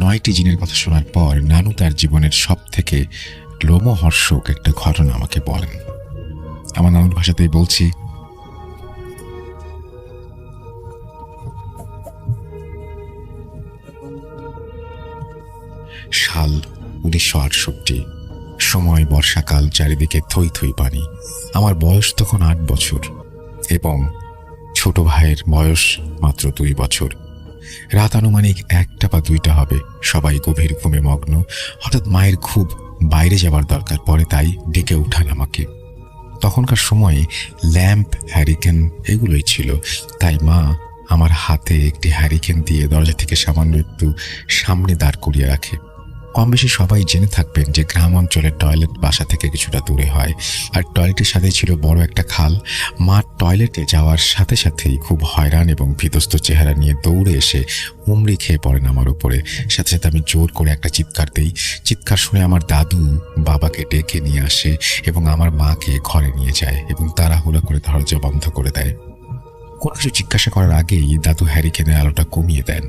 9টি জিনের কথা শোনার পর নানু তার জীবনের সব থেকে লোমহর্ষক একটা ঘটনা আমাকে বলেন। আমার নানুর ভাষাতেই বলছি। সাল 1968, সময় বর্ষাকাল, চারিদিকে থই থই পানি। আমার বয়স তখন 8 বছর এবং ছোট ভাইয়ের বয়স মাত্র 2 বছর। রাত আনুমানিক 1টা বা 2টা হবে। সবাই গভীর ঘুমে মগ্ন। হঠাৎ মায়ের খুব বাইরে যাওয়ার দরকার পড়ে, তাই ডেকে উঠান আমাকে। তখনকার সময়ে ল্যাম্প, হ্যারিকেন এগুলোই ছিল, তাই মা আমার হাতে একটি হ্যারিকেন দিয়ে দরজা থেকে সামান্য একটু সামনে দাঁড় করিয়ে রাখে। কম বেশি সবাই জেনে থাকবেন যে গ্রাম অঞ্চলের টয়লেট বাসা থেকে কিছুটা দূরে হয়, আর টয়লেটের সাথে ছিল বড় একটা খাল। মা টয়লেটে যাওয়ার সাথে সাথেই খুব হয়রান এবং ভীতস্ত চেহারা নিয়ে দৌড়ে এসে হুমড়ি খেয়ে পড়েন আমার উপরে। সাথে সাথে আমি জোর করে একটা চিৎকার দিই। চিৎকার শুনে আমার দাদু বাবাকে ডেকে নিয়ে আসে এবং আমার মাকে ঘরে নিয়ে যায় এবং তাড়াহুড়ো করে দরজা বন্ধ করে দেয়। কোনো কিছু জিজ্ঞাসা করার আগেই দাদু হ্যারিকেনের আলোটা কমিয়ে দেন।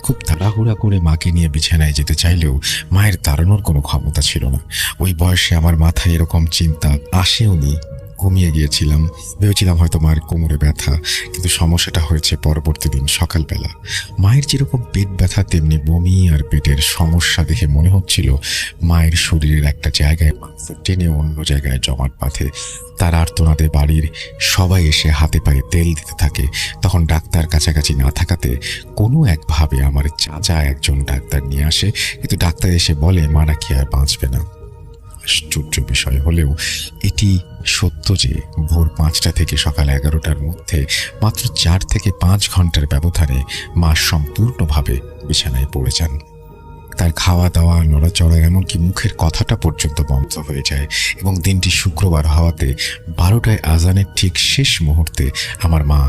খুব তাড়াহুড়া করে মাকে নিয়ে বিছানায় যেতে চাইলেও মায়ের দাঁড়ানোর কোনো ক্ষমতা ছিল না। ওই বয়সে আমার মাথায় এরকম চিন্তা আসেওনি। ঘুমিয়ে গিয়েছিলাম, ভেবেছিলাম হয়তো মায়ের কোমরে ব্যথা, কিন্তু সমস্যাটা হয়েছে পরবর্তী দিন সকালবেলা। মায়ের যেরকম পেট ব্যথা তেমনি বমি আর পেটের সমস্যা দেখে মনে হচ্ছিল মায়ের শরীরের একটা জায়গায় মাংস টেনে অন্য জায়গায় জমাট বাঁধে। তার আর্তনাদে বাড়ির সবাই এসে হাতে পায়ে তেল দিতে থাকে। তখন ডাক্তার কাছাকাছি না থাকাতে কোনো একভাবে আমার চাচা একজন ডাক্তার নিয়ে আসে, কিন্তু ডাক্তার এসে বলে মা নাকি আর বাঁচবে না। আশ্চর্য বিষয় হলেও এটি সত্য যে ভোর 5টা থেকে সকাল 11টার মধ্যে মাত্র 4 থেকে 5 ঘন্টার ব্যবধানে মা সম্পূর্ণভাবে বিছানায় পড়ে যান। তার খাওয়া দাওয়া, নড়াচড়া, এমনকি মুখের কথাটা পর্যন্ত বন্ধ হয়ে যায় এবং দিনটি শুক্রবার হওয়াতে 12টায় আজানের ঠিক শেষ মুহূর্তে আমার মা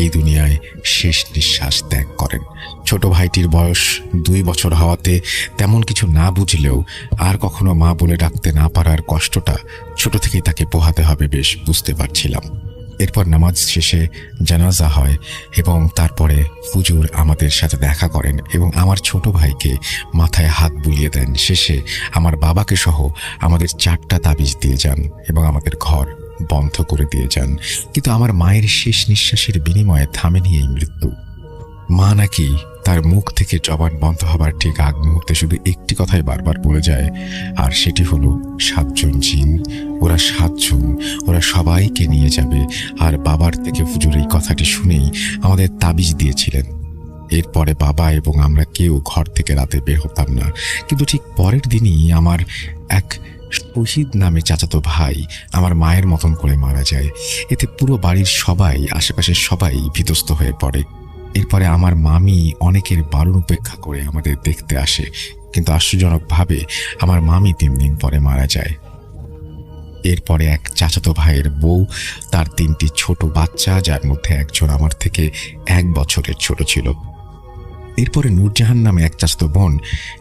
এই দুনিয়ায় শেষ নিঃশ্বাস ত্যাগ করেন। ছোট ভাইটির বয়স 2 বছর হওয়াতে তেমন কিছু না বুঝলেও আর কখনো মা বলে ডাকতে না পারার কষ্টটা ছোট থেকেই তাকে পোহাতে হবে বেশ বুঝতে পারছিলাম। এরপর নামাজ শেষে জানাজা হয় এবং তারপরে হুজুর আমাদের সাথে দেখা করেন এবং আমার ছোট ভাইকে মাথায় হাত বুলিয়ে দেন। শেষে আমার বাবাকে সহ আমাদের 4টা তাবিজ দিয়ে যান এবং আমাদের ঘর বন্ধ করে দিয়ে যান। কিন্তু আমার মায়ের শেষ নিঃশ্বাসের বিনিময়ে থামেনি এই মৃত্যু। মা নাকি তার মুখ থেকে জবান বন্ধ হবার ঠিক আগ মুহূর্তে শুধু একটি কথাই বারবার বলে যায়, আর সেটি হলো 7 জন জিন, ওরা 7 জন, ওরা সবাইকে নিয়ে যাবে। আর বাবার থেকে হুজুর এই কথাটি শুনেই আমাদের তাবিজ দিয়েছিলেন। এরপরে বাবা এবং আমরা কেউ ঘর থেকে রাতে বের হতাম না। কিন্তু ঠিক পরের দিনই আমার এক শহীদ নামে চাচাতো ভাই আমার মায়ের মতন করে মারা যায়। এতে পুরো বাড়ির সবাই, আশেপাশের সবাই ভীতস্ত হয়ে পড়ে। এরপরে আমার মামি অনেকের বারণ উপেক্ষা করে আমাদের দেখতে আসে, কিন্তু আশ্চর্যজনকভাবে আমার মামি 3 দিন পরে মারা যায়। এরপরে এক চাচাতো ভাইয়ের বউ, তার 3টি ছোট বাচ্চা, যার মধ্যে একজন আমার থেকে 1 বছরের ছোট ছিল। এরপরে নূরজাহান নামে এক চাচাতো বোন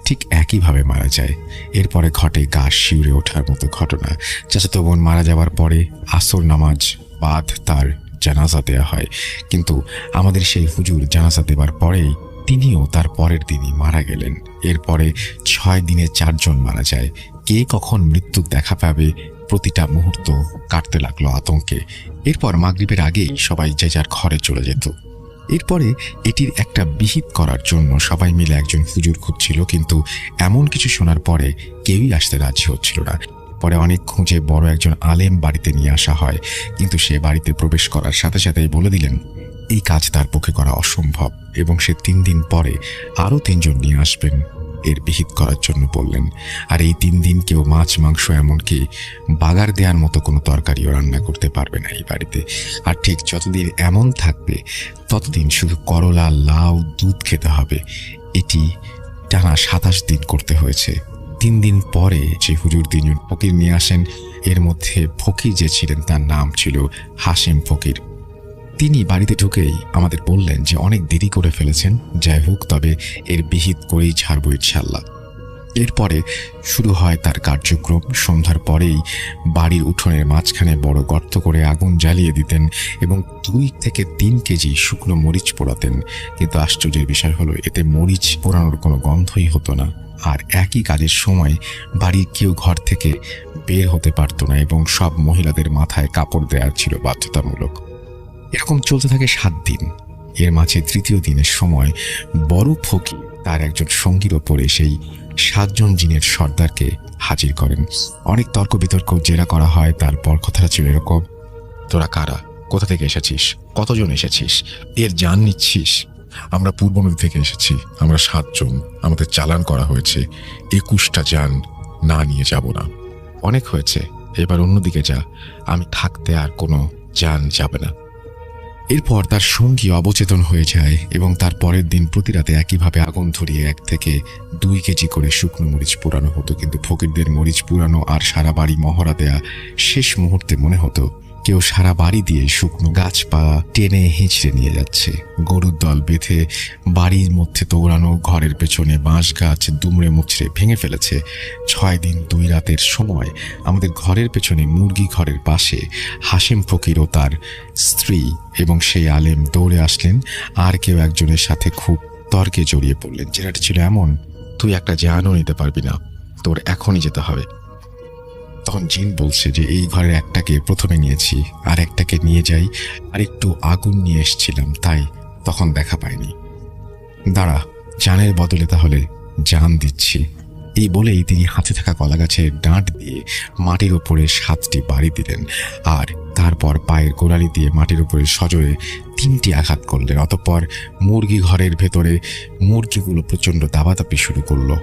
ঠিক একইভাবে মারা যায়। এরপরে ঘটে গা শিউরে ওঠার মতো ঘটনা। চাচাতো বোন মারা যাওয়ার পরে আসর নামাজ বাদ তার জানাজা দেওয়া হয়, কিন্তু আমাদের সেই হুজুর জানাজা দেবার পরেই তিনিও তার পরের দিনই মারা গেলেন। এরপরে 6 দিনে 4 জন মারা যায়। কে কখন মৃত্যুর দেখা পাবে প্রতিটা মুহূর্ত কাটতে লাগলো আতঙ্কে। এরপর মাগরিবের আগেই সবাই যে যার ঘরে চলে যেত। এরপরে এটির একটা বিহিত করার জন্য সবাই মিলে একজন হুজুর খুঁজছিল, কিন্তু এমন কিছু শোনার পরে কেউই আসতে রাজি হচ্ছিল না। পরে অনেক খুঁজে বড় একজন আলেম বাড়িতে নিয়ে আসা হয়, কিন্তু সে বাড়িতে প্রবেশ করার সাথে সাথেই বলে দিলেন এই কাজ তার পক্ষে করা অসম্ভব এবং সে 3 দিন পরে আরও 3 জন নিয়ে আসবেন এর বিহিত করার জন্য বললেন। আর এই 3 দিন কেউ মাছ, মাংস, এমনকি বাগার দেওয়ার মতো কোনো তরকারিও রান্না করতে পারবে না এই বাড়িতে। আর ঠিক যতদিন এমন থাকবে ততদিন শুধু করলা, লাউ, দুধ খেতে হবে। এটি টানা 27 দিন করতে হয়েছে। 3 দিন পরে যে হুজুর 3 জন ফকির নিয়ে আসেন, এর মধ্যে ফকির যে ছিলেন তার নাম ছিল হাশেম ফকির। তিনি বাড়িতে ঢুকেই আমাদের বললেন যে অনেক দেরি করে ফেলেছেন, যাই হোক তবে এর বিহিত করেই ছাড়ব ইনশাল্লাহ। এরপরে শুরু হয় তার কার্যক্রম। সন্ধ্যার পরেই বাড়ির উঠোনের মাঝখানে বড় গর্ত করে আগুন জ্বালিয়ে দিতেন এবং 2 থেকে 3 কেজি শুকনো মরিচ পোড়াতেন। কিন্তু আশ্চর্যের বিষয় হলো এতে মরিচ পোড়ানোর কোনো গন্ধই হতো না। আর একই কাজের সময় বাড়ির কেউ ঘর থেকে বের হতে পারত না এবং সব মহিলাদের মাথায় কাপড় দেওয়ার ছিল বাধ্যতামূলক। এরকম চলতে থাকে 7 দিন। এর মাঝে 3য় দিনের সময় বড় ফকির তার একজন সঙ্গীর ওপরে সেই 7 জন জিনের সর্দারকে হাজির করেন। অনেক তর্ক বিতর্ক জেরা করা হয়। তারপর কথাটা ছিল এরকম, তোরা কারা, কোথা থেকে এসেছিস, কতজন এসেছিস, এর জান নিচ্ছিস? আমরা পূর্ব নদী থেকে এসেছি, আমরা 7 জন, আমাদের চালান করা হয়েছে, 21টা জান না নিয়ে যাব না। অনেক হয়েছে, এবার অন্যদিকে যা, আমি থাকতে আর কোনো জান যাবে না। এরপর তার সঙ্গী অবচেতন হয়ে যায় এবং তার পরের দিন প্রতি রাতে একইভাবে আগুন ধরিয়ে 1 থেকে 2 কেজি করে শুকনো মরিচ পোড়ানো হতো। কিন্তু ফকিরদের মরিচ পুরানো আর সারা বাড়ি মহড়া দেয়া শেষ মুহূর্তে মনে হতো কেউ সারা বাড়ি দিয়ে শুকনো গাছপালা টেনে হিঁচড়ে নিয়ে যাচ্ছে। গরুর দল বেঁধে বাড়ির মধ্যে দৌড়ানো, ঘরের পেছনে বাঁশ গাছ দুমড়ে মুচড়ে ভেঙে ফেলেছে। 6 দিন 2 রাতের সময় আমাদের ঘরের পেছনে মুরগি ঘরের পাশে হাসিম ফকির ও তার স্ত্রী এবং সেই আলেম দৌড়ে আসলেন। আর কেউ একজনের সাথে খুব তর্কে জড়িয়ে পড়লেন। যেটা ছিল এমন, তুই একটা জানও নিতে পারবি না, তোর এখনই যেতে হবে। তখন জিন বলছে যে এই ঘরের একটাকে প্রথমে নিয়েছি, আর একটাকে নিয়ে যাই, আর একটু আগুন নিয়ে এসেছিলাম, তাই তখন দেখা পাইনি। দাঁড়া, জানের বদলে তাহলে জান দিচ্ছি। এই বলেই তিনি হাতে থাকা কলা গাছের ডাঁট দিয়ে মাটির ওপরে 7টি বাড়ি দিলেন, আর তারপর পায়ের গোড়ালি দিয়ে মাটির উপরে সজোরে 3টি আঘাত করলেন। অতঃপর মুরগি ঘরের ভেতরে মুরগিগুলো প্রচণ্ড দাবাদাপি শুরু করলো।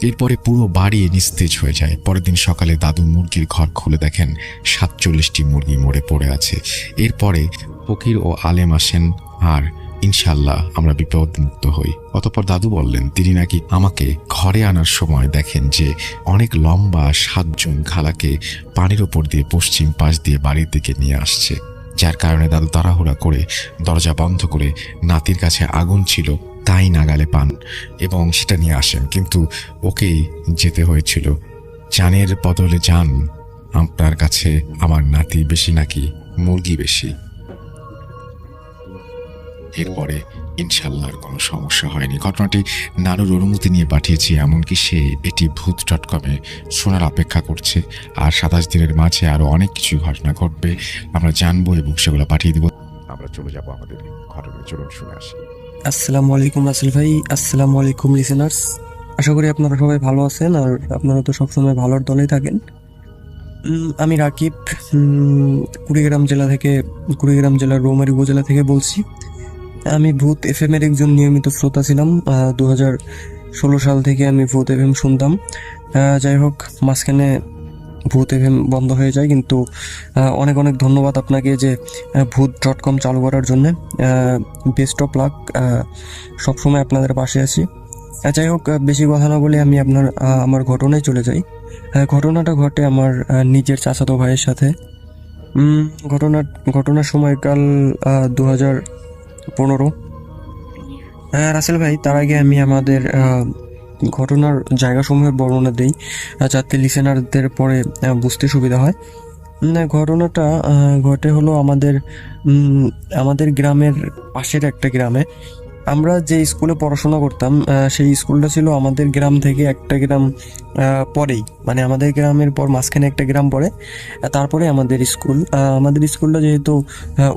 এরপরে পুরো বাড়ি নিস্তেজ হয়ে যায়। পরের দিন সকালে দাদু মুরগির ঘর খুলে দেখেন 47টি মুরগি মরে পড়ে আছে। এরপরে ফকির ও আলেম আসেন, আর ইনশাল্লাহ আমরা বিপদমুক্ত হই। অতঃপর দাদু বললেন তিনি নাকি আমাকে ঘরে আনার সময় দেখেন যে অনেক লম্বা 7 জন খালাকে পানির ওপর দিয়ে পশ্চিম পাশ দিয়ে বাড়ির দিকে নিয়ে আসছে, যার কারণে দাদু তাড়াহুড়া করে দরজা বন্ধ করে নাতির কাছে আগুন ছিল তাই নাগালে পান এবং সেটা নিয়ে আসেন। কিন্তু ওকেই যেতে হয়েছিল। জানের বদলে জান, আপনার কাছে আমার নাতি বেশি নাকি মুরগি বেশি? এরপরে ইনশাল্লাহর কোনো সমস্যা হয়নি। ঘটনাটি নানুর অনুমতি নিয়ে পাঠিয়েছি, এমনকি সে এটি ভূত.com-এ শোনার অপেক্ষা করছে। আর 27 দিনের মাঝে আরও অনেক কিছু ঘটনা ঘটবে, আমরা জানবো এবং সেগুলো পাঠিয়ে দেবো। আমরা চলে যাব আমাদের ঘটনা, চলুন শুনে আসি। আসসালামু আলাইকুম রাসেল ভাই, আসসালামু আলাইকুম লিসেনার্স। আশা করি আপনারা সবাই ভালো আছেন আর আপনারা তো সবসময় ভালোর দলেই থাকেন। আমি রাকিব, কুড়িগ্রাম জেলার রৌমারী উপজেলা থেকে বলছি। আমি ভূত FM এর একজন নিয়মিত শ্রোতা ছিলাম। 2016 সাল থেকে আমি ভূত FM শুনতাম। যাই হোক, মাঝখানে ভূত FM বন্ধ হয়ে যায়, কিন্তু অনেক অনেক ধন্যবাদ আপনাকে যে ভূত.com চালু করার জন্যে। বেস্ট অফ লাক, সবসময় আপনাদের পাশে আছি। যাই হোক, বেশি কথা না বলে আমি আমার ঘটনায় চলে যাই। ঘটনাটা ঘটে আমার নিজের চাচাতো ভাইয়ের সাথে। ঘটনার সময়কাল 2015। রাসেল ভাই, তার আগে আমি আমাদের ঘটনার জায়গাসমূহের বর্ণনা দিই যাতে লিসেনারদের পরে বুঝতে সুবিধা হয়। ঘটনাটা ঘটে হলো আমাদের গ্রামের পাশের একটা গ্রামে। আমরা যে স্কুলে পড়াশোনা করতাম সেই স্কুলটা ছিল আমাদের গ্রাম থেকে একটা গ্রাম পরেই, মানে আমাদের গ্রামের পর মাঝখানে একটা গ্রাম পড়ে, তারপরে আমাদের স্কুল। আমাদের স্কুলটা যেহেতু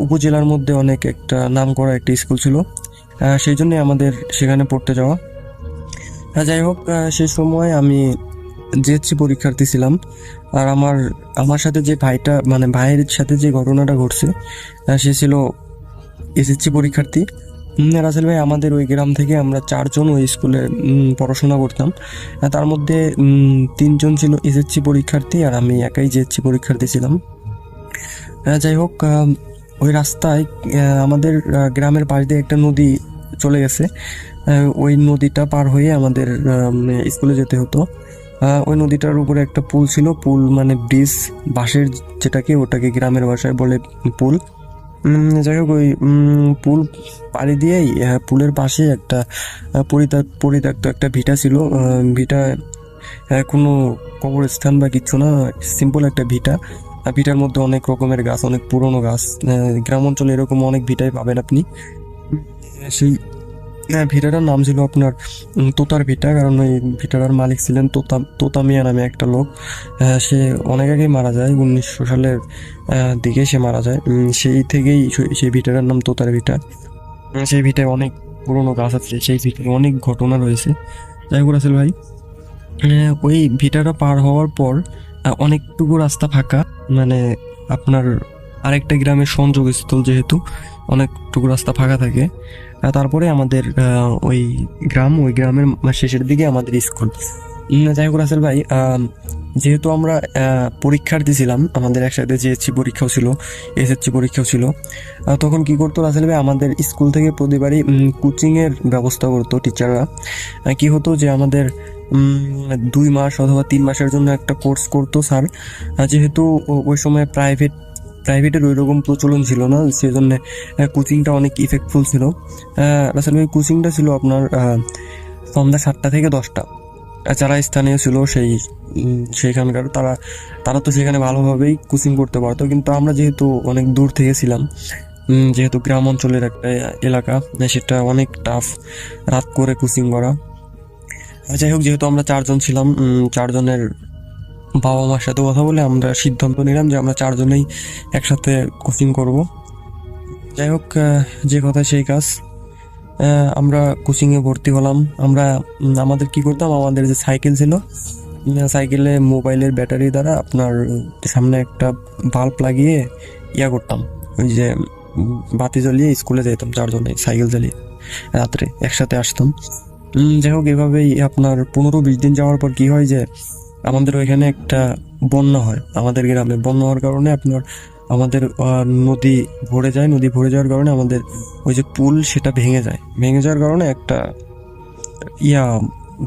উপজেলার মধ্যে অনেক একটা নামকরা একটা স্কুল ছিল, সেই জন্যে আমাদের সেখানে পড়তে যাওয়া। যাই হোক, সেই সময় আমি জিএসসি পরীক্ষার্থী ছিলাম। আর আমার সাথে যে ভাইটা, মানে ভাইয়ের সাথে যে ঘটনাটা ঘটছে, সে ছিল এসএসসি পরীক্ষার্থী। রাসেল ভাই, আমাদের ওই গ্রাম থেকে আমরা 4 জন ওই স্কুলে পড়াশোনা করতাম। তার মধ্যে 3 জন ছিল এসএসসি পরীক্ষার্থী আর আমি একাই জিএসসি পরীক্ষার্থী ছিলাম। যাই হোক, ওই রাস্তায় আমাদের গ্রামের পাশ দিয়ে একটা নদী চলে গেছে। ওই নদীটা পার হয়ে আমাদের স্কুলে যেতে হতো। ওই নদীটার উপরে একটা পুল ছিল, পুল মানে ব্রিজ, বাঁশের ওটাকে গ্রামের ভাষায় বলে পুল। যাই হোক, ওই পুল পাড়ি দিয়েই পুলের পাশে একটা পরিত্যক্ত একটা ভিটা ছিল। ভিটা কোনো কবরস্থান বা কিচ্ছু না, সিম্পল একটা ভিটা। ভিটার মধ্যে অনেক রকমের গাছ, অনেক পুরনো গাছ। গ্রাম অঞ্চলে এরকম অনেক ভিটাই পাবেন আপনি। সেই ভিটাটার নাম ছিল আপনার তোতার ভিটা, কারণ ওই ভিটাটার মালিক ছিলেন তোতা মিয়া নামে একটা লোক। সে অনেক আগেই মারা যায়, 1900 সালের দিকে সে মারা যায়। সেই থেকেই সেই ভিটাটার নাম তোতার ভিটা। সেই ভিটায় অনেক পুরনো গাছ আছে, সেই ভিটায় অনেক ঘটনা রয়েছে। যাই হোক রাসেল ভাই, ওই ভিটাটা পার হওয়ার পর অনেকটুকু রাস্তা ফাঁকা, মানে আপনার আরেকটা গ্রামের সংযোগস্থল, যেহেতু অনেকটুকু রাস্তা ফাঁকা থাকে। তারপরে আমাদের ওই গ্রামের শেষের দিকে আমাদের স্কুল। যাই হোক রাসেল ভাই, যেহেতু আমরা পরীক্ষার্থী ছিলাম, আমাদের একসাথে জিএসসি পরীক্ষাও ছিল, এসএসসি পরীক্ষাও ছিল, তখন কি করতো রাসেল ভাই, আমাদের স্কুল থেকে প্রতিবারই কোচিংয়ের ব্যবস্থা করতো টিচাররা। কি হতো যে আমাদের 2 মাস অথবা 3 মাসের জন্য একটা কোর্স করতো স্যার। যেহেতু ওই সময় প্রাইভেটের ওই রকম প্রচলন ছিল না, সেই জন্য কোচিংটা অনেক ইফেক্টফুল ছিল। রাসেল ভাই, কোচিংটা ছিল আপনার সন্ধ্যা 7টা থেকে 10টা। যারা স্থানীয় ছিল সেইখানকার তারা তো সেখানে ভালোভাবেই কোচিং করতে পারতো, কিন্তু আমরা যেহেতু অনেক দূর থেকে ছিলাম, যেহেতু গ্রাম অঞ্চলের একটা এলাকা, সেটা অনেক টাফ রাত করে কোচিং করা। যাই হোক, যেহেতু আমরা 4জন ছিলাম, 4জনের বাবা মার সাথে কথা বলে আমরা সিদ্ধান্ত নিলাম যে আমরা 4জনেই একসাথে কোচিং করব। যাই হোক, যে কথা সেই কাজ, আমরা কোচিংয়ে ভর্তি হলাম। আমরা আমাদের কি করতাম, আমাদের যে সাইকেল ছিল, সাইকেলে মোবাইলের ব্যাটারি দ্বারা আপনার সামনে একটা বাল্ব লাগিয়ে করতাম, ওই যে বাতি জ্বালিয়ে স্কুলে যেতাম 4জনে সাইকেল চালিয়ে, রাত্রে একসাথে আসতাম। যাই হোক, এভাবেই আপনার 15-20 দিন যাওয়ার পর কি হয় যে আমাদের ওইখানে একটা বন্যা হয়। আমাদের গ্রামে বন্যা হওয়ার কারণে আপনার আমাদের নদী ভরে যায়। নদী ভরে যাওয়ার কারণে আমাদের ওই যে পুল, সেটা ভেঙে যায়। ভেঙে যাওয়ার কারণে একটা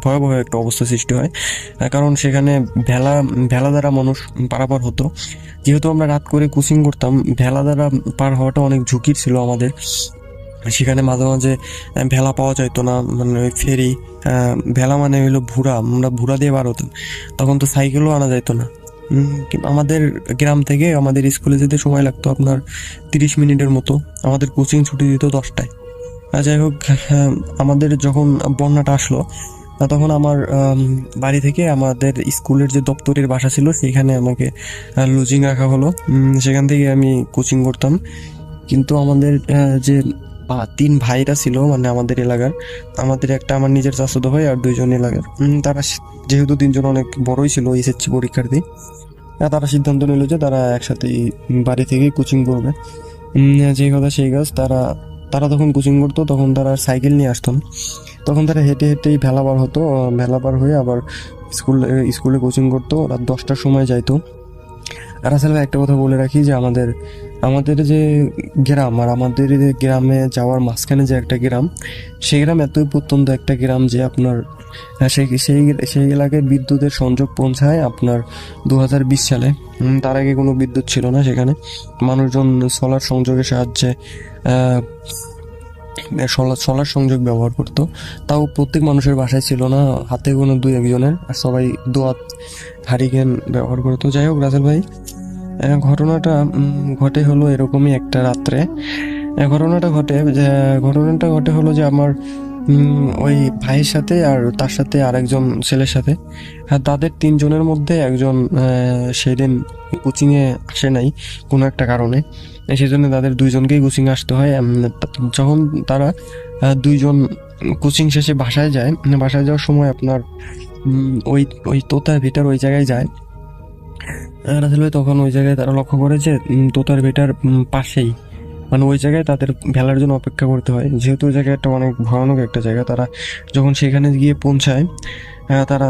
ভয়াবহ একটা অবস্থা সৃষ্টি হয়, কারণ সেখানে ভেলা দ্বারা মানুষ পারাপার হতো। যেহেতু আমরা রাত করে কোচিং করতাম, ভেলা দ্বারা পার হওয়াটা অনেক ঝুঁকির ছিল আমাদের। সেখানে মাঝে মাঝে ভেলা পাওয়া যাইতো না, মানে ওই ফেরি, ভেলা মানে হইলো ভুরা, আমরা ভুরা দিয়ে বার হতাম। তখন তো সাইকেলও আনা যাইতো না। আমাদের গ্রাম থেকে আমাদের স্কুলে যেতে সময় লাগতো আপনার 30 মিনিটের মতো। আমাদের কোচিং ছুটি দিত 10টায়। যাই হোক, আমাদের যখন বন্যাটা আসলো, তখন আমার বাড়ি থেকে আমাদের স্কুলের যে দপ্তরের বাসা ছিল সেখানে আমাকে লজিং রাখা হলো। সেখান থেকে আমি কোচিং করতাম। কিন্তু আমাদের যে 3 ভাইরা ছিল, মানে আমাদের এলাকার, আমাদের একটা আমার নিজের চাচাতো ভাই আর 2জন এলাকার, তারা যেহেতু 3জন অনেক বড়ই ছিল, এসএসসি পরীক্ষার্থী, তারা সিদ্ধান্ত নিল যে তারা একসাথে বাড়ি থেকেই কোচিং করবে। যে কথা সেই কাজ, তারা তখন কোচিং করতো, তখন তারা সাইকেল নিয়ে আসতো না। তখন তারা হেঁটে হেঁটেই ভেলা পার হতো, ভেলা পার হয়ে আবার স্কুলে কোচিং করতো, রাত 10টার সময় যাইতো। আর আসলে একটা কথা বলে রাখি যে আমাদের যে গ্রাম, আর আমাদের যে গ্রামে যাওয়ার মাঝখানে যে একটা গ্রাম, সেই গ্রাম এতই প্রত্যন্ত একটা গ্রাম যে আপনার সেই এলাকায় বিদ্যুতের সংযোগ পৌঁছায় আপনার 2020 সালে। তার আগে কোনো বিদ্যুৎ ছিল না সেখানে। মানুষজন সোলার সংযোগের সাহায্যে সোলার সংযোগ ব্যবহার করতো। তাও প্রত্যেক মানুষের বাসায় ছিল না, হাতে কোনো 2-1জনের, আর সবাই দোয়াত হারিকেন ব্যবহার করতো। যাই হোক রাসেল ভাই, ঘটনাটা ঘটে হলো এরকমই একটা রাত্রে। ঘটনাটা ঘটে হলো যে আমার ওই ভাইয়ের সাথে আর তার সাথে আরেকজন ছেলের সাথে, তাদের 3জনের মধ্যে একজন সেদিন কোচিংয়ে আসে নাই কোনো একটা কারণে, সেই জন্য তাদের 2জনকেই কোচিংয়ে আসতে হয়। যখন তারা 2জন কোচিং শেষে বাসায় যাওয়ার সময় আপনার ওই তোতার ভিটার ওই জায়গায় যায়। রাসেল ভাই, তখন ওই জায়গায় তারা লক্ষ্য করে যে তোতার ভিটার পাশেই, মানে ওই জায়গায় তাদের ভেলার জন্য অপেক্ষা করতে হয়। যেহেতু ওই জায়গাটা অনেক ভয়ানক একটা জায়গা, তারা যখন সেখানে গিয়ে পৌঁছায়, তারা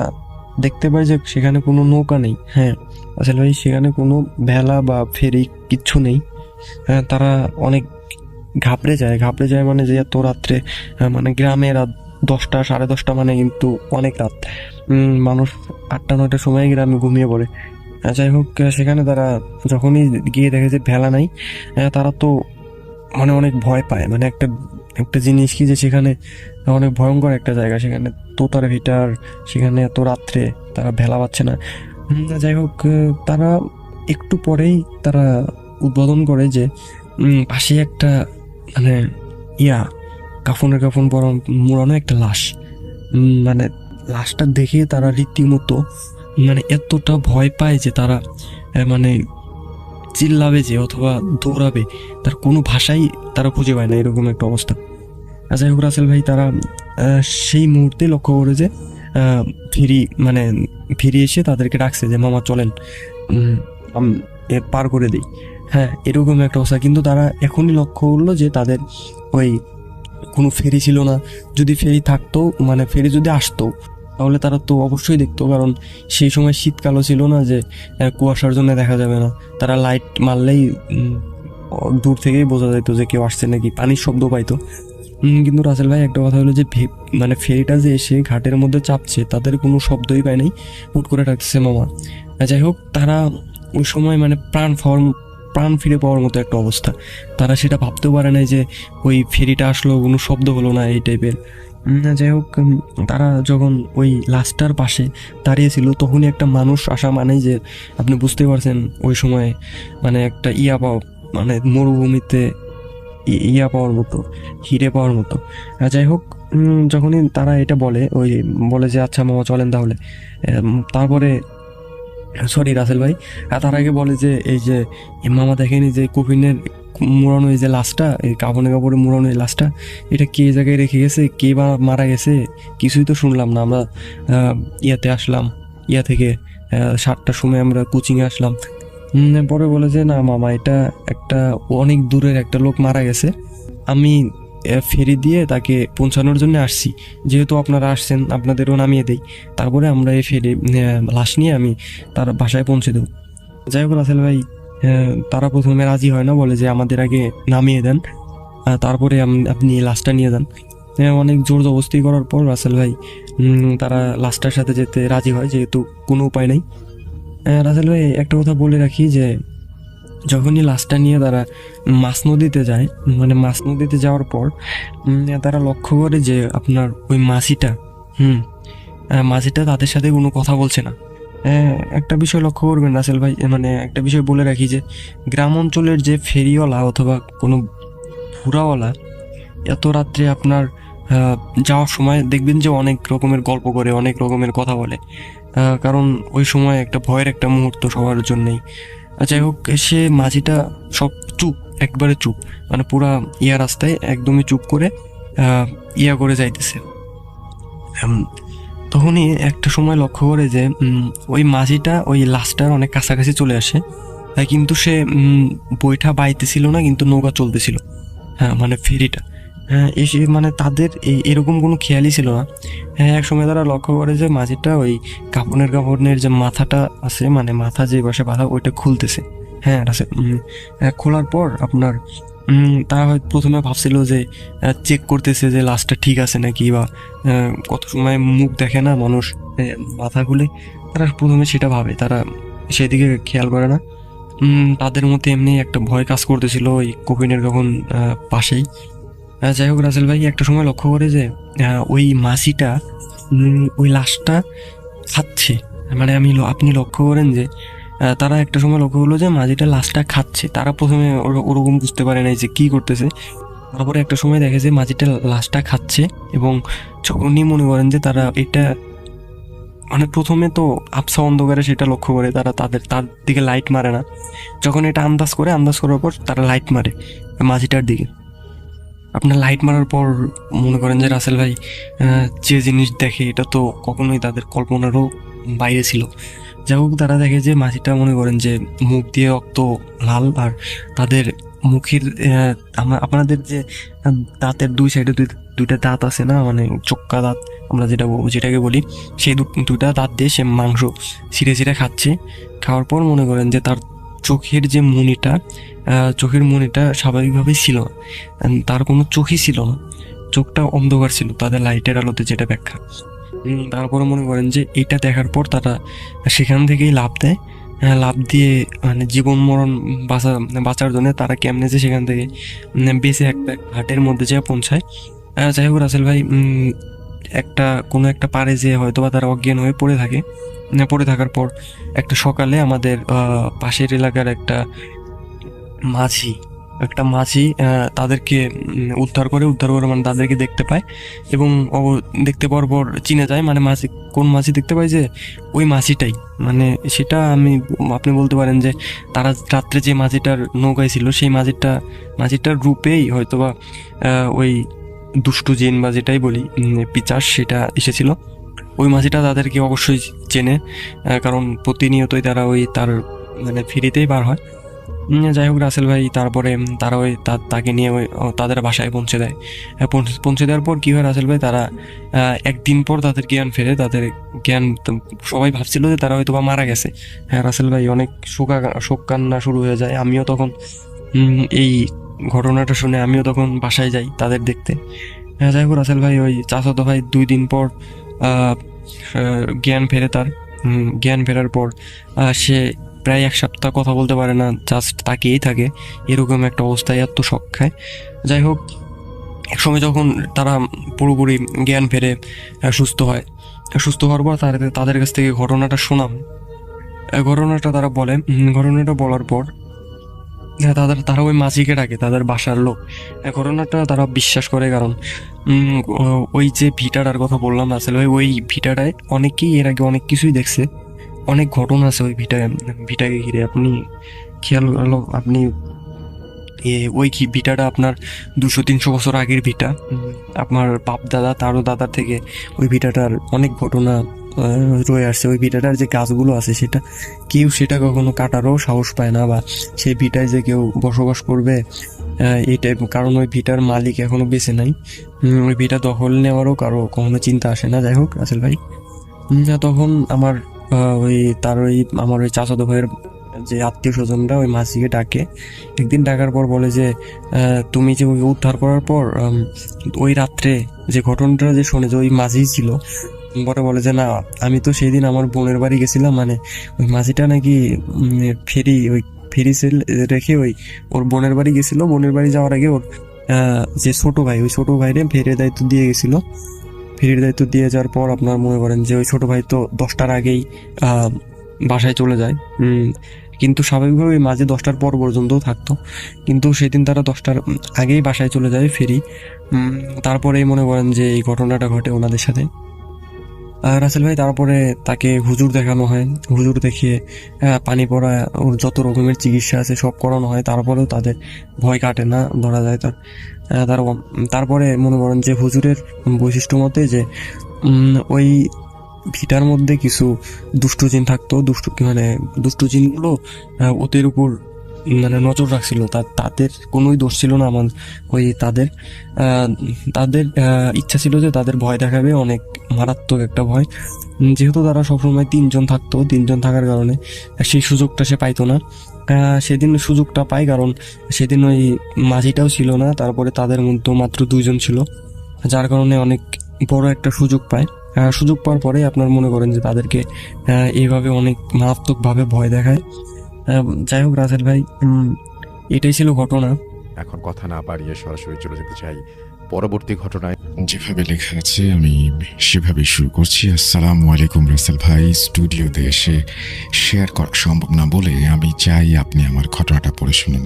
দেখতে পায় যে সেখানে কোনো নৌকা নেই। হ্যাঁ আসলে ভাই, সেখানে কোনো ভেলা বা ফেরি কিচ্ছু নেই। তারা অনেক ঘাবড়ে যায়, মানে যে এত রাত্রে, মানে গ্রামে রাত 10টা 10:30 মানে কিন্তু অনেক রাত। মানুষ 8টা-9টার সময় গ্রামে ঘুমিয়ে পড়ে। যাই হোক, সেখানে তারা যখনই গিয়ে দেখে যে ভেলা নাই, তারা তো মানে অনেক ভয় পায়। মানে একটা জিনিস কি, যে সেখানে অনেক ভয়ঙ্কর একটা জায়গা, সেখানে তোতার ভিটার, সেখানে এত রাত্রে তারা ভেলা পাচ্ছে না। যাই হোক, তারা একটু পরেই তারা উদ্বোধন করে যে পাশে একটা মানে কাফন মোড়ানো একটা লাশ। মানে লাশটা দেখে তারা রীতিমতো মানে এতটা ভয় পায় যে তারা মানে চিল্লাবে যে অথবা দৌড়াবে, তার কোনো ভাষাই তারা খুঁজে পায় না, এরকম একটা অবস্থা। যাই হোক রাসেল ভাই, তারা সেই মুহূর্তে লক্ষ্য করে যে ফিরে এসে তাদেরকে ডাকছে যে মামা চলেন, পার করে দিই। হ্যাঁ, এরকম একটা অবস্থা। কিন্তু তারা এখনই লক্ষ্য করলো যে তাদের ওই কোনো ফেরি ছিল না। যদি ফেরি থাকতো, মানে ফেরি যদি আসতো, তাহলে তারা তো অবশ্যই দেখতো, কারণ সেই সময় শীতকালও ছিল না যে কুয়াশার জন্য দেখা যাবে না। তারা লাইট মারলেই দূর থেকেই বোঝা যেত যে কেউ আসছে নাকি, পানির শব্দ পাইতো। কিন্তু রাসেল ভাই একটা কথা হলো যে মানে ফেরিটা যে এসে ঘাটের মধ্যে চাপছে, তাদের কোনো শব্দই পায় নাই, হুট করে ডাকতেছে মামা। যাই হোক, তারা ওই সময় মানে প্রাণ ফিরে পাওয়ার মতো একটা অবস্থা। তারা সেটা ভাবতেও পারে নাই যে ওই ফেরিটা আসলো, কোনো শব্দ হলো না, এই টাইপের। যাই হোক, তারা যখন ওই লাশটার পাশে দাঁড়িয়েছিল, তখনই একটা মানুষ আসা মানেই যে আপনি বুঝতে পারছেন ওই সময় মানে একটা পাওয়া, মানে মরুভূমিতে ইয়া পাওয়ার মতো, হিরে পাওয়ার মতো। যাই হোক, যখনই তারা এটা বলে যে আচ্ছা মামা চলেন তাহলে, তারপরে সরি রাসেল ভাই, তার আগে বলে যে এই যে মামা দেখেনি যে কফিনের মুড়ানো এই যে লাশটা, এই কাপড়ে মুড়ানো এই লাশটা, এটা কে জায়গায় রেখে গেছে, কে বা মারা গেছে, কিছুই তো শুনলাম না। আমরা ইয়াতে আসলাম, ইয়া থেকে 7টার সময় আমরা কোচিংয়ে আসলাম। পরে বলে যে না মামা, এটা একটা অনেক দূরের একটা লোক মারা গেছে, আমি ফেরি দিয়ে তাকে পৌঁছানোর জন্য আসছি, যেহেতু আপনারা আসছেন আপনাদেরও নামিয়ে দেই, তারপরে আমরা এই ফেরি লাশ নিয়ে আমি তার বাসায় পৌঁছে দেবো। যাই হোক রাসেল ভাই, তারা প্রথমে রাজি হয় না, বলে যে আমাদের আগে নামিয়ে দেন, তারপরে আপনি লাশটা নিয়ে যান। অনেক জোর জবরদস্তি করার পর রাসেল ভাই তারা লাশটার সাথে যেতে রাজি হয়, যেহেতু কোনো উপায় নেই। রাসেল ভাই একটা কথা বলে রাখি যে যখনই লাশটা নিয়ে তারা মাছ নদীতে যায়, মানে মাছ নদীতে যাওয়ার পর তারা লক্ষ্য করে যে আপনার ওই মাঝিটা মাঝিটা তাদের সাথে কোনো কথা বলছে না। একটা বিষয় লক্ষ্য করবেন রাসেল ভাই, মানে একটা বিষয় বলে রাখি যে গ্রাম অঞ্চলের যে ফেরিওয়ালা অথবা কোনো ঘোড়াওয়ালা এত রাত্রে আপনার যাওয়ার সময় দেখবেন যে অনেক রকমের গল্প করে, অনেক রকমের কথা বলে, কারণ ওই সময় একটা ভয়ের একটা মুহূর্ত সবার জন্যই। যাই হোক, সে মাঝিটা সব চুপ, একবারে চুপ, মানে পুরা রাস্তায় একদমই চুপ করে ইয়া করে যাইতেছে। তখনই একটা সময় লক্ষ্য করে যে ওই মাঝিটা ওই লাশটার অনেক কাছাকাছি চলে আসে, কিন্তু সে বইটা বাইতেছিল না, কিন্তু নৌকা চলতেছিল, হ্যাঁ মানে ফেরিটা। এসে মানে তাদের এরকম কোনো খেয়ালই ছিল না। এক সময় তারা লক্ষ্য করে যে মাঝিটা ওই কাপড়ের যে মাথাটা আছে, মানে মাথা যে পাশে বাঁধা, ওইটা খুলতেছে। হ্যাঁ আছে, খোলার পর আপনার তারা হয়তো প্রথমে ভাবছিল যে চেক করতেছে যে লাশটা ঠিক আছে নাকি, বা কত সময় মুখ দেখে না মানুষ মাথা খুলে, তারা প্রথমে সেটা ভাবে, তারা সেদিকে খেয়াল করে না। তাদের মধ্যে এমনি একটা ভয় কাজ করতেছিল ওই কফিনের কখন পাশেই। যাই হোক রাসেল ভাই একটা সময় লক্ষ্য করে যে ওই মাছিটা ওই লাশটা খাচ্ছে, মানে আপনি লক্ষ্য করেন যে তারা একটা সময় লক্ষ্য করলো যে মাঝিটা লাশটা খাচ্ছে। তারা প্রথমে ওরকম বুঝতে পারে নাই যে কি করতেছে, তারপরে একটা সময় দেখে যে মাঝিটা লাশটা খাচ্ছে, এবং যখনই মনে করেন যে তারা এটা মানে প্রথমে তো আবছা অন্ধকারে সেটা লক্ষ্য করে, তার দিকে লাইট মারে না। যখন এটা আন্দাজ করার পর তারা লাইট মারে মাঝিটার দিকে। আপনার লাইট মারার পর মনে করেন যে রাসেল ভাই যে জিনিস দেখে এটা তো কখনোই তাদের কল্পনারও বাইরে ছিল। যাই হোক, তারা দেখে যে মাঝিটা মনে করেন যে মুখ দিয়ে রক্ত লাল, আর তাদের মুখের আপনাদের যে দাঁতের দুই সাইডে দুইটা দাঁত আছে না, মানে চোক্কা দাঁত আমরা যেটাকে বলি, সেই দুইটা দাঁত দিয়ে সে মাংস ছিঁড়ে খাচ্ছে। খাওয়ার পর মনে করেন যে তার চোখের মনিটা স্বাভাবিকভাবেই ছিল না, তার কোনো চোখই ছিল না, চোখটা অন্ধকার ছিল তাদের লাইটের আলোতে, যেটা ব্যাখ্যা। তারপরে মনে করেন যে এটা দেখার পর তারা সেখান থেকেই লাফ দেয়। লাফ দিয়ে মানে জীবন মরণ বাঁচার জন্য তারা কেমনে যে সেখান থেকে বেঁচে একটা ঘাটের মধ্যে যেয়ে পৌঁছায়। যাই হোক রাসেল ভাই, কোনো একটা পাড়ে যেয়ে হয়তো বা তারা অজ্ঞান হয়ে পড়ে থাকার পর একটা সকালে আমাদের পাশের এলাকার একটা মাঝি তাদেরকে উদ্ধার করে মানে তাদেরকে দেখতে পায়, এবং দেখতে পাওয়ার পর চিনে যায়, মানে কোন মাঝি দেখতে পায় যে ওই মাঝিটাই, মানে সেটা আপনি বলতে পারেন যে তারা রাত্রে যে মাঝিটার নৌকায় ছিল সেই মাঝিটার রূপেই হয়তোবা ওই দুষ্টু জিন বা যেটাই বলি পিচাস সেটা এসেছিল। ওই মাঝিটা তাদেরকে অবশ্যই চেনে, কারণ প্রতিনিয়তই তারা তার মানে ফেরিতেই বার হয়। যাই হোক রাসেল ভাই তারপরে তারা ওই তাকে নিয়ে ওই তাদের বাসায় পৌঁছে দেয়। পৌঁছে দেওয়ার পর কী হয় রাসেল ভাই, তারা একদিন পর তাদের জ্ঞান ফেরে। তাদের জ্ঞান সবাই ভাবছিল যে তারা হয়তো বা মারা গেছে। হ্যাঁ রাসেল ভাই, অনেক শোক কান্না শুরু হয়ে যায়। আমিও তখন এই ঘটনাটা শুনে আমিও তখন বাসায় যাই তাদের দেখতে। যাই হোক রাসেল ভাই, ওই চাচাতো ভাই 2 দিন পর জ্ঞান ফেরে তার। জ্ঞান ফেরার পর সে প্রায় 1 সপ্তাহ কথা বলতে পারে না, জাস্ট তাকিয়েই থাকে। এরকম একটা অবস্থায় এত শক খায়। যাই হোক, একসময় যখন তারা পুরোপুরি জ্ঞান ফেরে সুস্থ হয়, সুস্থ হওয়ার পর তাদের কাছ থেকে ঘটনাটা শোনা হয়। ঘটনাটা তারা বলে। ঘটনাটা বলার পর হ্যাঁ, তারা ওই মাঝিকে ডাকে, তাদের বাসার লোক। ঘটনাটা তারা বিশ্বাস করে, কারণ ওই যে ভিটাটার কথা বললাম আসলে ওই ভিটাটায় অনেকেই এর আগে অনেক কিছুই দেখছে। অনেক ঘটনা আছে ওই ভিটাকে ঘিরে। আপনি খেয়াল আপনি ওই ভিটাটা আপনার 200-300 বছর আগের ভিটা। আপনার বাপ দাদা তারও দাদার থেকে ওই ভিটাটার অনেক ঘটনা রয়ে আসছে। ওই ভিটাটার যে গাছগুলো আছে সেটা কখনো কাটারও সাহস পায় না, বা সেই ভিটায় যে কেউ বসবাস করবে এইটাই। কারণ ওই ভিটার মালিক এখনো বেঁচে নাই। ওই ভিটা দখল নেওয়ারও কারো কখনো চিন্তা আসে না। যাই হোক রাসেল ভাই, তখন আমার আমার ওই চাচাতো ভাইয়ের যে আত্মীয় স্বজনরা ওই মাঝিকে ডাকে। একদিন ডাকার পর বলে যে তুমি যে ওই উদ্ধার করার পর ওই রাত্রে যে ঘটনাটা যে শোনে যে ওই মাঝি ছিল, পরে বলে যে না, আমি তো সেই দিন আমার বোনের বাড়ি গেছিলাম, মানে ওই মাঝিটা নাকি ফেরি সেল রেখে ওর বোনের বাড়ি গেছিল। বোনের বাড়ি যাওয়ার আগে ওর যে ছোট ভাই, ওই ছোট ভাইরে ফেরির দায়িত্ব দিয়ে গেছিল। ফেরির দায়িত্ব দিয়ে যাওয়ার পর আপনার মনে করেন যে ওই ছোট ভাই তো 10টার আগেই বাসায় চলে যায়। কিন্তু স্বাভাবিকভাবে ওই মাঝে 10টার পর পর্যন্তও থাকতো, কিন্তু সেদিন তারা 10টার আগেই বাসায় চলে যায় ফেরি। তারপরেই মনে করেন যে এই ঘটনাটা ঘটে ওনাদের সাথে। রাসেল ভাই, তারপরে তাকে হুজুর দেখানো হয়। হুজুর দেখিয়ে পানি পড়া, ওর যত রকমের চিকিৎসা আছে সব করানো হয়। তারপরেও তাদের ভয় কাটে না, ধরা যায় তারপরে মনে করেন যে হুজুরের বৈশিষ্ট্য মতে যে ওই ভিটার মধ্যে কিছু দুষ্টু জিন থাকতো। দুষ্টু জিনগুলো ওদের উপর মানে নজর রাখছিল। তাদের কোনোই দোষ ছিল না। ওই তাদের ইচ্ছা ছিল যে তাদের ভয় দেখাবে, অনেক মারাত্মক একটা ভয়। যেহেতু তারা সবসময় 3জন থাকতো, 3জন থাকার কারণে সেই সুযোগটা সে পাইতো না। সেদিন সুযোগটা পায়, কারণ সেদিন ওই মাঝিটাও ছিল না। তারপরে তাদের মধ্যে মাত্র 2জন ছিল, যার কারণে অনেক বড় একটা সুযোগ পায়। সুযোগ পাওয়ার পরে আপনার মনে করেন যে তাদেরকে এইভাবে অনেক মারাত্মকভাবে ভয় দেখায়। যাই হোক রাসেল ভাই, এটাই ছিল ঘটনা। এখন কথা না বাড়িয়ে সরাসরি চলে যেতে চাই পরবর্তী ঘটনায়। যেভাবে লেখা আছে আমি সেভাবে শুরু করছি। আসসালামু আলাইকুম রাসেল ভাই। স্টুডিওতে এসে শেয়ার করা সম্ভব না বলে আমি চাই আপনি আমার ঘটনাটা পড়ে শুনুন।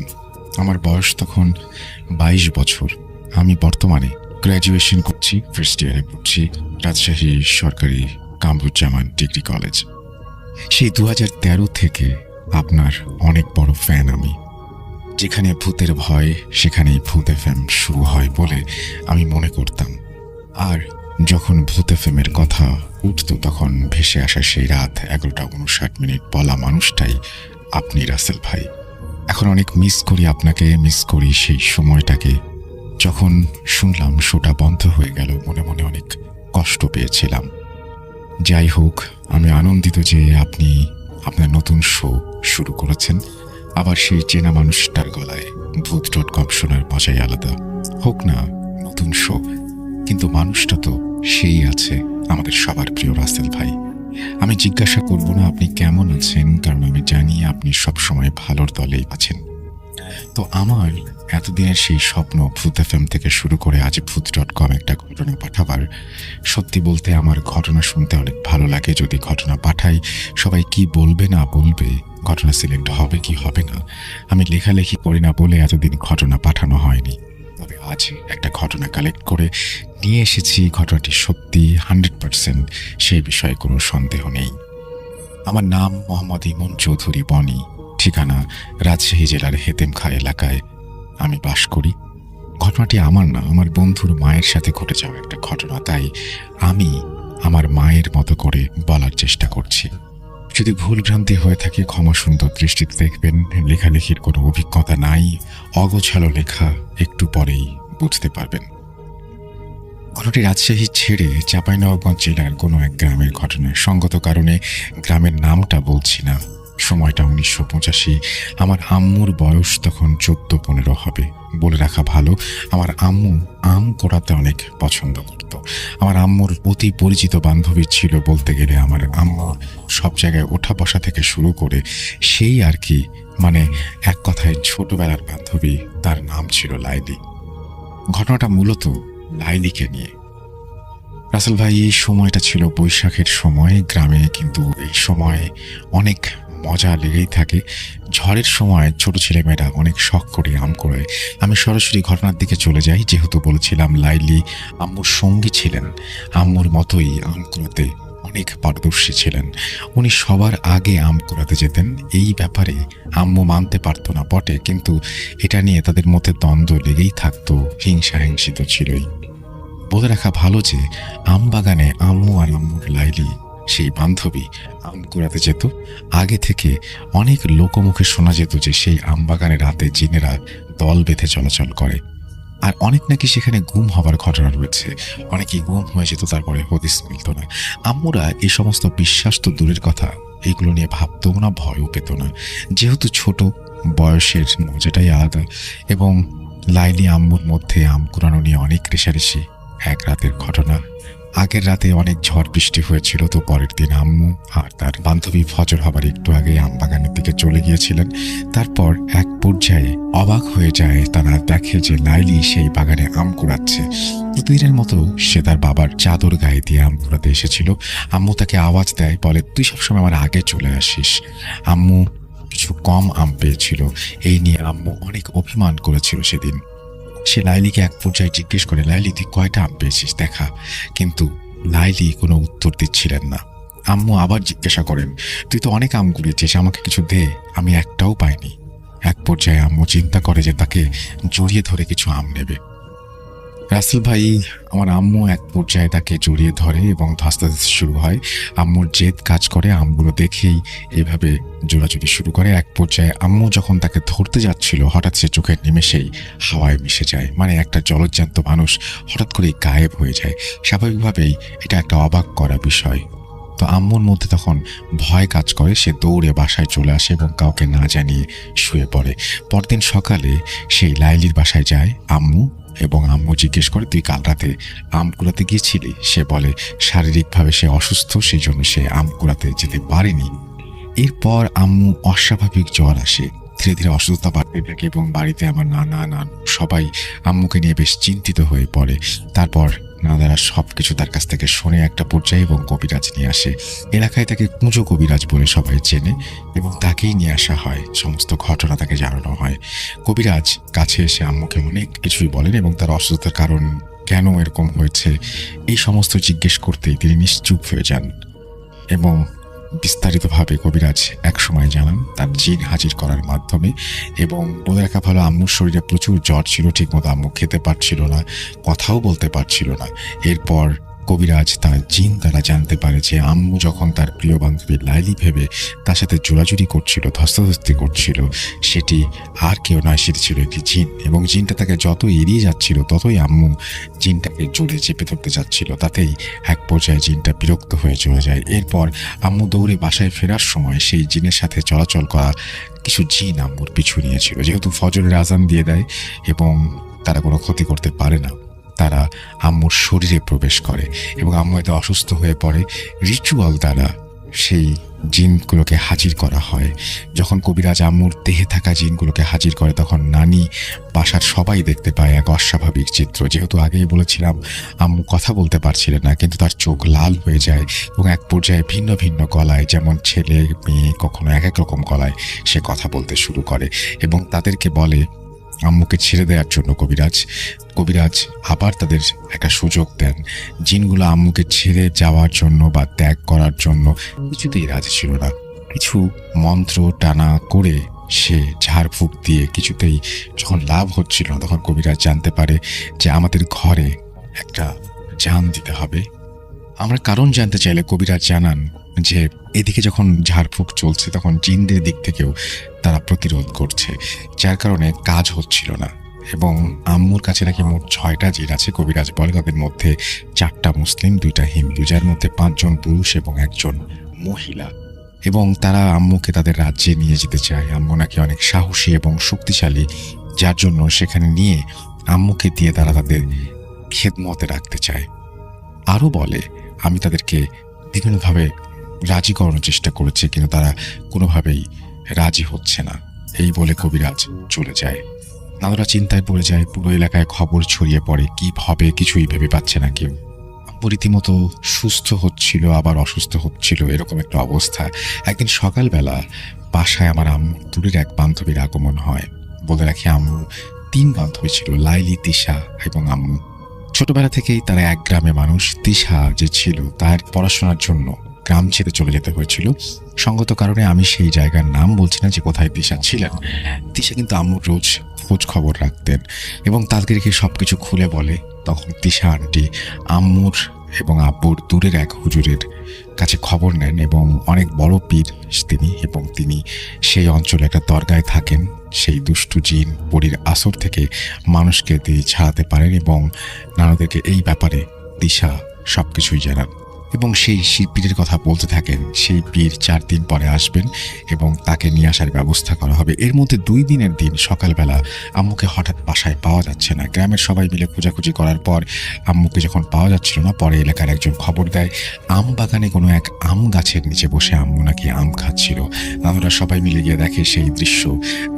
আমার বয়স তখন 22 বছর। আমি বর্তমানে গ্র্যাজুয়েশন করছি, ফার্স্ট ইয়ারে পড়ছি রাজশাহী সরকারি কামরুজ্জামান ডিগ্রি কলেজ। সেই 2013 থেকে আপনার অনেক বড় ফ্যান আমি। যেখানে ভূতের ভয় সেখানেই ভূত এফএম শুরু হয় বলে আমি মনে করতাম। আর যখন ভূত এফএমের কথা উঠত তখন ভেসে আসা সেই রাত 11:59 বলা মানুষটাই আপনি রাসেল ভাই। এখন অনেক মিস করি আপনাকে, মিস করি সেই সময়টাকে। যখন শুনলাম শোটা বন্ধ হয়ে গেল, মনে মনে অনেক কষ্ট পেয়েছিলাম। যাই হোক, আমি আনন্দিত যে আপনি আপনার নতুন শো শুরু করেছেন। আবার সেই চেনা মানুষটার গলায় ভূত.com শোনার মজাই আলাদা। হোক না নতুন শো, কিন্তু মানুষটা তো সেই আছে, আমাদের সবার প্রিয় রাসেল ভাই। আমি জিজ্ঞাসা করব না আপনি কেমন আছেন, কারণ আমি জানি আপনি সবসময় ভালোর দলেই আছেন। তো আমার এতদিনের সেই স্বপ্ন ভূত এফএম থেকে শুরু করে আজ ভূত.com একটা ঘটনা পাঠাবার। সত্যি বলতে আমার ঘটনা শুনতে অনেক ভালো লাগে। যদি ঘটনা পাঠাই সবাই কি বলবে না বলবে, ঘটনা সিলেক্ট হবে কি হবে না, আমি লেখালেখি করি না বলে এতদিন ঘটনা পাঠানো হয়নি। তবে আজ একটা ঘটনা কালেক্ট করে নিয়ে এসেছি। ঘটনাটি সত্যি 100%, সেই বিষয়ে কোনো সন্দেহ নেই। আমার নাম মোহাম্মদ ইমন চৌধুরী বনি। ঠিকানা রাজশাহী জেলার হেতেমখা এলাকায় আমি বাস করি। ঘটনাটি আমার না, আমার বন্ধুর মায়ের সাথে ঘটে যাওয়া একটা ঘটনা, তাই আমি আমার মায়ের মতো করে বলার চেষ্টা করছি। যদি ভুল ভ্রান্তি হয়ে থাকে ক্ষমা সুন্দর দৃষ্টিতে দেখবেন। লেখালেখির কোনো অভিজ্ঞতা নাই, অগোছালো লেখা, একটু পরেই বুঝতে পারবেন। ঘটনাটি রাজশাহী ছেড়ে চাঁপাইনবাবগঞ্জ জেলার কোনো এক গ্রামের ঘটনা। সঙ্গত কারণে গ্রামের নামটা বলছি না। সময়টা 1985। আমার আম্মুর বয়স তখন 14-15 হবে। বলে রাখা ভালো, আমার আম্মু আম কোড়াতে অনেক পছন্দ করত। আমার আম্মুর অতি পরিচিত বান্ধবী ছিল বলতে গেলে। আমার আম্মু সব জায়গায় ওঠা বসা থেকে শুরু করে সেই আর কি, মানে এক কথায় ছোটবেলার বান্ধবী। তার নাম ছিল লাইলি। ঘটনাটা মূলত লাইলিকে নিয়ে। রাসেল ভাই, এই সময়টা ছিল বৈশাখের সময় গ্রামে, কিন্তু এই সময় অনেক মজা লেগেই থাকে। ঝড়ের সময় ছোট ছেলেমেয়েরা অনেক শখ করে আম কুড়ায়। আমি সরাসরি ঘটনার দিকে চলে যাই। যেহেতু বলেছিলাম লাইলি আম্মুর সঙ্গী ছিলেন, আম্মুর মতোই আম কুড়াতে অনেক পারদর্শী ছিলেন। উনি সবার আগে আম কুড়াতে যেতেন। এই ব্যাপারে আম্মু মানতে পারতো না বটে, কিন্তু এটা নিয়ে তাদের মধ্যে দ্বন্দ্ব লেগেই থাকতো, হিংসাহিংসি তো ছিলই। বলে রাখা ভালো যে আম বাগানে আম্মু আর আম্মুর লাইলি, সেই বান্ধবী, আম কুড়াতে যেত। আগে থেকে অনেক লোকমুখে শোনা যেত যে সেই আম বাগানে রাতে জিনেরা দল বেঁধে চলাচল করে। আর অনেক নাকি সেখানে গুম হবার ঘটনা রয়েছে। অনেকেই গুম হয়ে যেত, তারপরে হদিস মিলত না। আম্মুরা এই সমস্ত বিশ্বাস তো দূরের কথা, এগুলো নিয়ে ভাবতো না, ভয়ও পেত না। যেহেতু ছোট, বয়সের মজাটাই আলাদা। এবং লাইলি আম্মুর মধ্যে আম কুড়ানো নিয়ে অনেক রেষারেষি। এক রাতের ঘটনা। আগের রাতে অনেক ঝড় বৃষ্টি হয়েছিল, তো পরের দিন আম্মু আর তার বান্ধবী ফজর হবার একটু আগে আম বাগানের দিকে চলে গিয়েছিলেন। তারপর এক পর্যায়ে অবাক হয়ে যায় তারা, দেখে যে লাইলি সেই বাগানে আম কুড়াচ্ছে। প্রতিদিনের মতো সে তার বাবার চাদর গায়ে দিয়ে আম কুড়াতে এসেছিল। আম্মু তাকে আওয়াজ দেয়, বলে তুই সবসময় আমার আগে চলে আসিস। আম্মু কিছু কম আম পেয়েছিল, এই নিয়ে আম্মু অনেক অভিমান করেছিল সেদিন। সে লাইলিকে এক পর্যায়ে জিজ্ঞেস করে, লাইলি তুই কয়টা আম পেয়েছিস দেখা। কিন্তু লাইলি কোনো উত্তর দিচ্ছিলেন না। আম্মু আবার জিজ্ঞাসা করেন, তুই তো অনেক আম কুড়িয়েছিস, আমাকে কিছু দে, আমি একটাও পাইনি। এক পর্যায়ে আম্মু চিন্তা করে যে তাকে জড়িয়ে ধরে কিছু আম নেবে। রাসেল ভাই, আমার আম্মু এক পর্যায়ে তাকে জড়িয়ে ধরে এবং ধস্তাধস্তি শুরু হয়। আম্মুর জেদ কাজ করে, আমগুলো দেখেই এইভাবে জোড়াজুড়ি শুরু করে। এক পর্যায়ে আম্মু যখন তাকে ধরতে যাচ্ছিল, হঠাৎ সে চোখের নিমেষেই হাওয়ায় মিশে যায়। মানে একটা জলজ্যান্ত মানুষ হঠাৎ করেই গায়েব হয়ে যায়। স্বাভাবিকভাবেই এটা একটা অবাক করা বিষয়। তো আম্মুর মধ্যে তখন ভয় কাজ করে। সে দৌড়ে বাসায় চলে আসে এবং কাউকে না জানিয়ে শুয়ে পড়ে। পরদিন সকালে সেই লাইলির বাসায় যায় আম্মু, এবং আম্মু জিজ্ঞেস করে, তুই কাল রাতে আম কুড়াতে গিয়েছিলি? সে বলে শারীরিকভাবে সে অসুস্থ, সেই জন্য সে আম কুড়াতে যেতে পারেনি। এরপর আম্মু অস্বাভাবিক জ্বর আসে। ধীরে ধীরে অসুস্থতা বাড়তে থাকে এবং বাড়িতে আমার নানা সবাই আম্মুকে নিয়ে বেশ চিন্তিত হয়ে পড়ে। তারপর নানারা সবকিছু তার কাছ থেকে শুনে একটা পর্যায়ে এবং কবিরাজ নিয়ে আসে। এলাকায় তাকে কুঁজো কবিরাজ বলে সবাই চেনে এবং তাকেই নিয়ে আসা হয়। সমস্ত ঘটনা তাকে জানানো হয়। কবিরাজ কাছে এসে আম্মুকে অনেক কিছুই বলেন এবং তার অসুস্থতার কারণ, কেন এরকম হয়েছে, এই সমস্ত জিজ্ঞেস করতেই তিনি নিশ্চুপ হয়ে যান। এবং বিস্তারিতভাবে কবিরাজ একসময় জানান তার জিন হাজির করার মাধ্যমে। এবং বলে রাখা ভালো, আম্মুর শরীরে প্রচুর জ্বর ছিল, ঠিকমতো আম্মু খেতে পারছিল না, কথাও বলতে পারছিল না। এরপর কবিরাজ তার জিন দ্বারা জানতে পারে যে আম্মু যখন তার প্রিয় বান্ধবী লাইলি ভেবে তার সাথে জোড়াজুড়ি করছিল, ধস্তাধস্তি করছিল, সেটি আর কেউ নয়, সেটি ছিল একটি জিন। এবং জিনটা তাকে যত এড়িয়ে যাচ্ছিল, ততই আম্মু জিনটাকে জোরে চেপে ধরতে যাচ্ছিল। তাতেই এক পর্যায়ে জিনটা বিরক্ত হয়ে চলে যায়। এরপর আম্মু দৌড়ে বাসায় ফেরার সময় সেই জিনের সাথে চলাচল করা কিছু জিন আম্মুর পিছু নিয়েছিল। যেহেতু ফজরের আজান দিয়ে দেয় এবং তারা কোনো ক্ষতি করতে পারে না, তারা আম্মুর শরীরে প্রবেশ করে এবং আম্মু এতে অসুস্থ হয়ে পড়ে। রিচুয়াল দ্বারা সেই জিনগুলোকে হাজির করা হয়। যখন কবিরাজ আম্মুর দেহে থাকা জিনগুলোকে হাজির করে, তখন নানি, বাসার সবাই দেখতে পায় এক অস্বাভাবিক চিত্র। যেহেতু আগেই বলেছিলাম আম্মু কথা বলতে পারছিলেন না, কিন্তু তার চোখ লাল হয়ে যায় এবং এক পর্যায়ে ভিন্ন ভিন্ন গলায়, যেমন ছেলে মেয়ে কখনো এক এক রকম গলায় সে কথা বলতে শুরু করে এবং তাদেরকে বলে আম্মুকে ছেড়ে দেওয়ার জন্য। কবিরাজ আবার তাদের একটা সুযোগ দেন। জিনগুলো আম্মুকে ছেড়ে যাওয়ার জন্য বা ত্যাগ করার জন্য কিছুতেই রাজি ছিল না। কিছু মন্ত্র টানা করে সে ঝাড়ফুঁক দিয়ে কিছুতেই যখন লাভ হচ্ছিল না, তখন কবিরাজ জানতে পারে যে আমাদের ঘরে একটা জান দিতে হবে। আমরা কারণ জানতে চাইলে কবিরাজ জানান যে এদিকে যখন ঝাড়ফুঁক চলছে তখন জিনদের দিক থেকেও তারা প্রতিরোধ করছে, যার কারণে কাজ হচ্ছিল না। এবং আম্মুর কাছে নাকি মোট 6টা জিন আছে। কবিরাজ বলে তাদের মধ্যে 4টা মুসলিম, 2টা হিন্দু, যার মধ্যে 5 জন পুরুষ এবং 1 জন মহিলা। এবং তারা আম্মুকে তাদের রাজ্যে নিয়ে যেতে চায়। আম্মু নাকি অনেক সাহসী এবং শক্তিশালী, যার জন্য সেখানে নিয়ে আম্মুকে দিয়ে তারা তাদের খেদমতে রাখতে চায়। আরও বলে আমি তাদেরকে বিভিন্নভাবে রাজি করানোর চেষ্টা করেছি, কিন্তু তারা কোনোভাবেই রাজি হচ্ছে না। এই বলে কবিরাজ চলে যায়। নানুরা চিন্তায় পড়ে যায়। পুরো এলাকায় খবর ছড়িয়ে পড়ে, কি হবে কিছুই ভেবে পাচ্ছে না কেউ। আম্মু রীতিমতো সুস্থ হচ্ছিল আবার অসুস্থ হচ্ছিল, এরকম একটা অবস্থা। একদিন সকালবেলা বাসায় আমার আম্মুর দূরের এক বান্ধবীর আগমন হয়। বলে রাখি আম্মু 3 বান্ধবী ছিল, লাইলি, তিশা এবং আম্মু। ছোটবেলা থেকেই তারা এক গ্রামে মানুষ। তিশা যে ছিল তার পড়াশোনার জন্য গ্রাম ছেড়ে চলে যেতে হয়েছিল। সঙ্গত কারণে আমি সেই জায়গার নাম বলছি না যে কোথায় তিশা ছিলেন। তিশা কিন্তু আম্মুর রোজ খোঁজ খবর রাখতেন এবং তাদেরকে সবকিছু খুলে বলে। তখন তিশা আন্টি আম্মুর এবং আব্বুর দূরের এক হুজুরের কাছে খবর নেন এবং অনেক বড় পীর তিনি, এবং তিনি সেই অঞ্চলে একটা দরগায় থাকেন। সেই দুষ্টু জিন পরীর আসর থেকে মানুষকে তিনি ছাড়াতে পারেন এবং নানাদেরকে এই ব্যাপারে দিশা সবকিছুই জানান। এবং সেই পীরের কথা বলতে থাকেন। সেই পীর 4 দিন পরে আসবেন এবং তাকে নিয়ে আসার ব্যবস্থা করা হবে। এর মধ্যে 2 দিনের দিন সকালবেলা আম্মুকে হঠাৎ বাসায় পাওয়া যাচ্ছে না। গ্রামের সবাই মিলে খোঁজাখুঁজি করার পর আম্মুকে যখন পাওয়া যাচ্ছিল না, পরে এলাকার একজন খবর দেয় আম বাগানে কোনো এক আম গাছের নিচে বসে আম্মু নাকি আম খাচ্ছিল। নানুরা সবাই মিলে গিয়ে দেখে সেই দৃশ্য,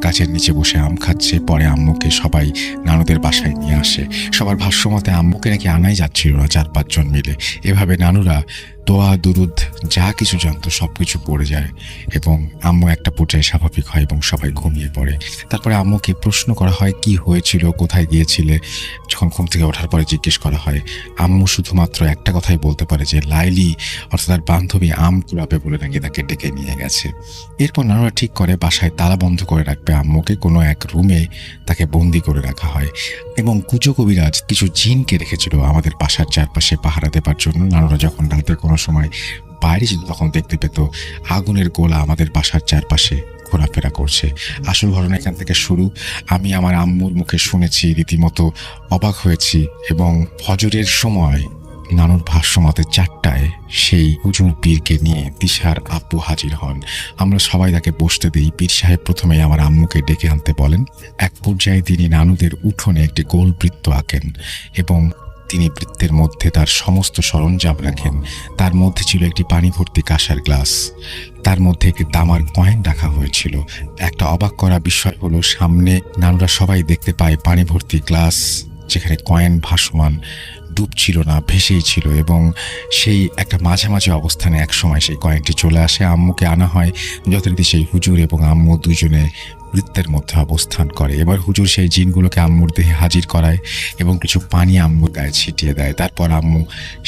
গাছের নিচে বসে আম খাচ্ছে। পরে আম্মুকে সবাই নানুদের বাসায় নিয়ে আসে। সবার ভাষ্যমতে আম্মুকে নাকি আনাই যাচ্ছিল না 4-5 জন মিলে। এভাবে নানুরা দোয়া দুরুদ যা কিছু জানতো সবকিছু পড়ে যায় এবং আম্মু একটা পর্যায়ে স্বাভাবিক হয় এবং সবাই ঘুমিয়ে পড়ে। তারপরে আম্মুকে প্রশ্ন করা হয় কি হয়েছিল, কোথায় গিয়েছিলে। যখন ঘুম থেকে ওঠার পরে জিজ্ঞেস করা হয়, আম্মু শুধুমাত্র একটা কথাই বলতে পারে যে লাইলি অর্থাৎ তার বান্ধবী আম কুড়াবে বলে নাকি তাকে ডেকে নিয়ে গেছে। এরপর নানুরা ঠিক করে বাসায় তালা বন্ধ করে রাখবে আম্মুকে, কোনো এক রুমে তাকে বন্দি করে রাখা হয়। এবং কুচো কবিরাজ কিছু জিনকে রেখেছিল আমাদের বাসার চারপাশে পাহারা দেবার জন্য। নানুরা যখন রাতে কোনো সময় বাইরে যেত তখন দেখতে পেত আগুনের গোলা আমাদের বাসার চারপাশে ঘোরাফেরা করছে। আসল ঘটনা এখান থেকে শুরু। আমি আমার আম্মুর মুখে শুনেছি, রীতিমতো অবাক হয়েছি। এবং ফজরের সময় নানুর ভাষ্যমতে 4টায় সেই হুজুর পীরকে নিয়ে তিশার আব্বু হাজির হন। আমরা সবাই তাকে বসতে দিই। পীর সাহেব প্রথমেই আমার আম্মুকে ডেকে আনতে বলেন। এক পর্যায়ে তিনি নানুদের উঠোনে একটি গোল বৃত্ত আঁকেন এবং তিনি বৃত্তের মধ্যে তার সমস্ত সরঞ্জাম রাখেন। তার মধ্যে ছিল একটি পানি ভর্তি কাঁসার গ্লাস, তার মধ্যে একটি তামার কয়েন রাখা হয়েছিল। একটা অবাক করা বিষয় হলো, সামনে নানুরা সবাই দেখতে পায় পানি ভর্তি গ্লাস, যেখানে কয়েন ভাসমান, ডুবছিল না, ভেসেই ছিল। এবং সেই একটা মাঝামাঝি অবস্থানে এক সময় সেই কয়েনটি চলে আসে। আম্মুকে আনা হয়। যথারীতি সেই হুজুর এবং আম্মু দুজনে বৃত্তের মধ্যে অবস্থান করে। এবার হুজুর সেই জিনগুলোকে আম্মুর দেহে হাজির করায় এবং কিছু পানি আম্মুর গায়ে ছিটিয়ে দেয়। তারপর আম্মু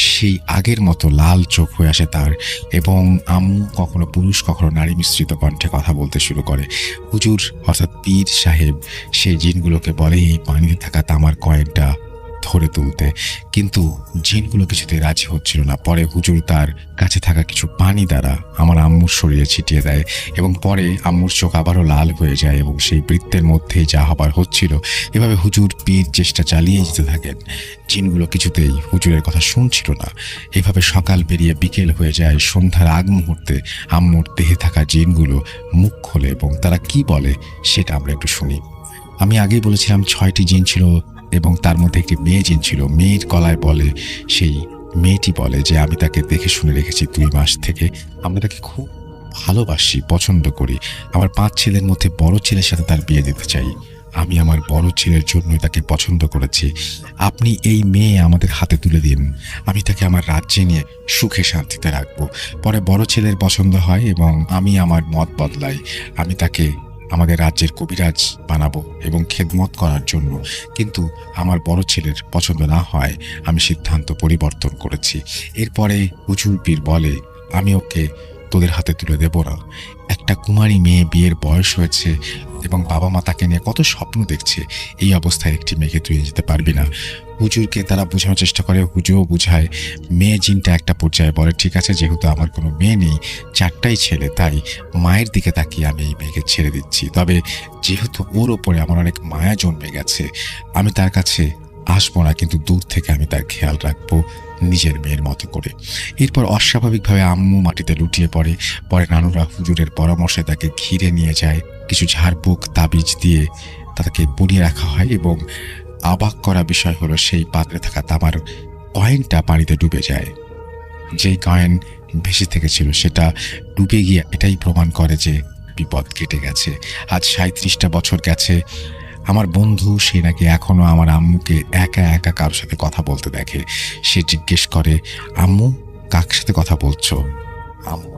সেই আগের মতো লাল চোখ হয়ে আসে তার, এবং আম্মু কখনো পুরুষ কখনো নারী মিশ্রিত কণ্ঠে কথা বলতে শুরু করে। হুজুর অর্থাৎ পীর সাহেব সেই জিনগুলোকে বলে এই পানিতে থাকা তামার কয়েনটা ধরে তুলতে, কিন্তু জিনগুলো কিছুতে রাজি হচ্ছিল না। পরে হুজুর তার কাছে থাকা কিছু পানি দ্বারা আমার আম্মুর শরীরে ছিটিয়ে দেয় এবং পরে আম্মুর চোখ আবারও লাল হয়ে যায় এবং সেই বৃত্তের মধ্যে যা হবার হচ্ছিল। এভাবে হুজুর পীর চেষ্টা চালিয়ে যেতে থাকেন। জিনগুলো কিছুতেই হুজুরের কথা শুনছিল না। এভাবে সকাল পেরিয়ে বিকেল হয়ে যায়। সন্ধ্যার আগ মুহূর্তে আম্মুর দেহে থাকা জিনগুলো মুখ খোলে এবং তারা কি বলে সেটা আমরা একটু শুনি। আমি আগেই বলেছিলাম 6টি জিন ছিল এবং তার মধ্যে একটি মেয়ে জিন ছিল। মেয়ের গলায় বলে, সেই মেয়েটি বলে যে আমি তাকে দেখে শুনে রেখেছি 2 মাস থেকে, আমরা তাকে খুব ভালোবাসি, পছন্দ করি। আমার 5 ছেলের মধ্যে বড় ছেলের সাথে তার বিয়ে দিতে চাই। আমি আমার বড় ছেলের জন্যই তাকে পছন্দ করেছি। আপনি এই মেয়ে আমাদের হাতে তুলে দিন, আমি তাকে আমার রাজ্যে নিয়ে সুখে শান্তিতে রাখবো। পরে বড় ছেলের পছন্দ হয় এবং আমি আমার মত বদলাই। আমি তাকে আমাদের রাজ্যের কবিরাজ বানাবো এবং খেদমত করার জন্য, কিন্তু আমার বড় ছেলের পছন্দ না হয় আমি সিদ্ধান্ত পরিবর্তন করেছি। এরপরে হুজুর পীর বলে আমি ওকে তোদের হাতে তুলে দেব না। একটা কুমারী মেয়ে, বিয়ের বয়স হয়েছে এবং বাবা মা তাকে নিয়ে কত স্বপ্ন দেখছে, এই অবস্থায় একটি মেয়েকে তুই যেতে পারবি না। হুজুরকে তারা বোঝানোর চেষ্টা করে, হুজুরও বুঝায়। মেয়ে জিনটা একটা পর্যায়ে বলে, ঠিক আছে, যেহেতু আমার কোনো মেয়ে নেই, 4টাই ছেলে, তাই মায়ের দিকে তাকিয়ে আমি এই মেয়েকে ছেড়ে দিচ্ছি। তবে যেহেতু ওর ওপরে আমার অনেক মায়া জন্মে গেছে, আমি তার কাছে আসবো না, কিন্তু দূর থেকে আমি তার খেয়াল রাখবো নিজের মেয়ের মতো করে। এরপর অস্বাভাবিকভাবে আম্মু মাটিতে লুটিয়ে পড়ে। পরে নানুরা হুজুরের পরামর্শে তাকে ঘিরে নিয়ে যায়, কিছু ঝাড়ফুঁক তাবিজ দিয়ে তাকে পরিয়ে রাখা হয় এবং অবাক করা বিষয় হলো সেই পাত্রে থাকা তামার কয়েনটা পানিতে ডুবে যায়। যেই কয়েন ভেসে থেকেছিল সেটা ডুবে গিয়ে এটাই প্রমাণ করে যে বিপদ কেটে গেছে। আজ 37টা বছর গেছে। আমার বন্ধু সে নাকি এখনো আমার আম্মুকে একা একা কারোর সাথে কথা বলতে দেখে। সে জিজ্ঞেস করে, আম্মু কার সাথে কথা বলছো? আম্মু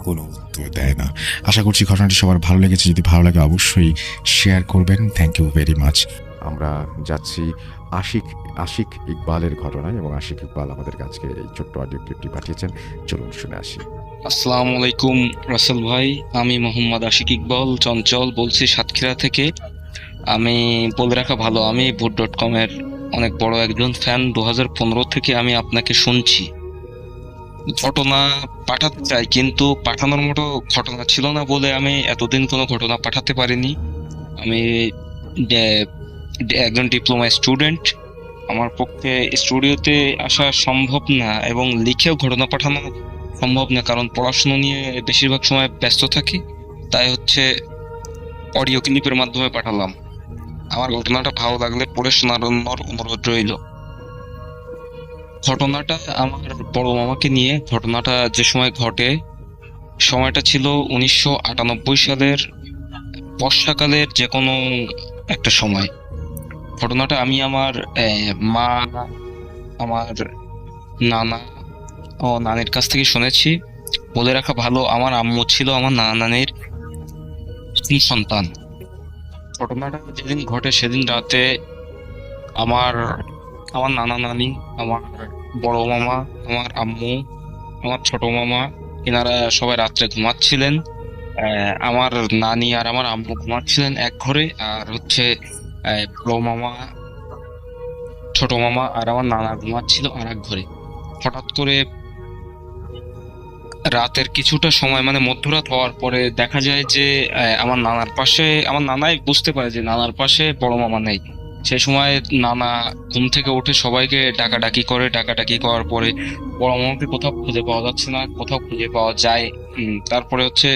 কোনো উত্তর দেয় না। আশা করছি ঘটনাটি সবার ভালো লেগেছে। যদি ভালো লাগে অবশ্যই শেয়ার করবেন। Thank you very much. আমরা যাচ্ছি আশিক ইকবালের ঘটনায়, এবং আশিক ইকবাল আমাদের কাছে এই ছোট্ট অডিও ক্লিপটি পাঠিয়েছেন। চলুন শুনে আসি। আসসালামু আলাইকুম রাসেল ভাই, আমি মোহাম্মদ আশিক ইকবাল চঞ্চল বলছি সাতক্ষীরা থেকে। আমি বলে রাখা ভালো, আমি ভোট.com এর অনেক বড় একজন ফ্যান। 2015 থেকে আমি আপনাকে শুনছি। ঘটনা পাঠাতে চাই, কিন্তু পাঠানোর মতো ঘটনা ছিল না বলে আমি এতদিন কোনো ঘটনা পাঠাতে পারিনি। আমি একজন ডিপ্লোমা স্টুডেন্ট, আমার পক্ষে স্টুডিওতে আসা সম্ভব না এবং লিখেও ঘটনা পাঠানো সম্ভব না, কারণ পড়াশোনা নিয়ে বেশিরভাগ সময় ব্যস্ত থাকি। তাই হচ্ছে অডিও ক্লিপের মাধ্যমে পাঠালাম। আমার ঘটনাটা ভালো লাগলে পড়ে শোনানোর অনুরোধ রইল। ঘটনাটা আমার বড় মামাকে নিয়ে। ঘটনাটা যে সময় ঘটে, সময়টা ছিল 1998 সালের বর্ষাকালের যে কোনো একটা সময়। ঘটনাটা আমি আমার মা, আমার নানা ও নানির কাছ থেকে শুনেছি। বলে রাখা ভালো, আমার আম্মু ছিল আমার নানা নানির সন্তান। ঘটনাটা যেদিন ঘটে সেদিন রাতে আমার আমার নানা নানি, আমার বড় মামা, আমার আম্মু, আমার ছোট মামা, এনারা সবাই রাত্রে ঘুমাচ্ছিলেন। আমার নানি আর আমার আম্মু ঘুমাচ্ছিলেন এক ঘরে, আর হচ্ছে বড় মামা, ছোট মামা আর আমার নানা ঘুমাচ্ছিল আর এক ঘরে। হঠাৎ করে রাতের কিছুটা সময়, মানে মধ্যরাত হওয়ার পরে দেখা যায় যে আমার নানার পাশে, আমার নানাই বুঝতে পারে যে নানার পাশে বড় মামা নেই। সেই সময় নানা ঘুম থেকে উঠে সবাইকে ডাকাডাকি করে। ডাকাডাকি করার পরে বড় মামাকে কোথাও খুঁজে পাওয়া যাচ্ছে না, কোথাও খুঁজে পাওয়া যায়। তারপরে হচ্ছে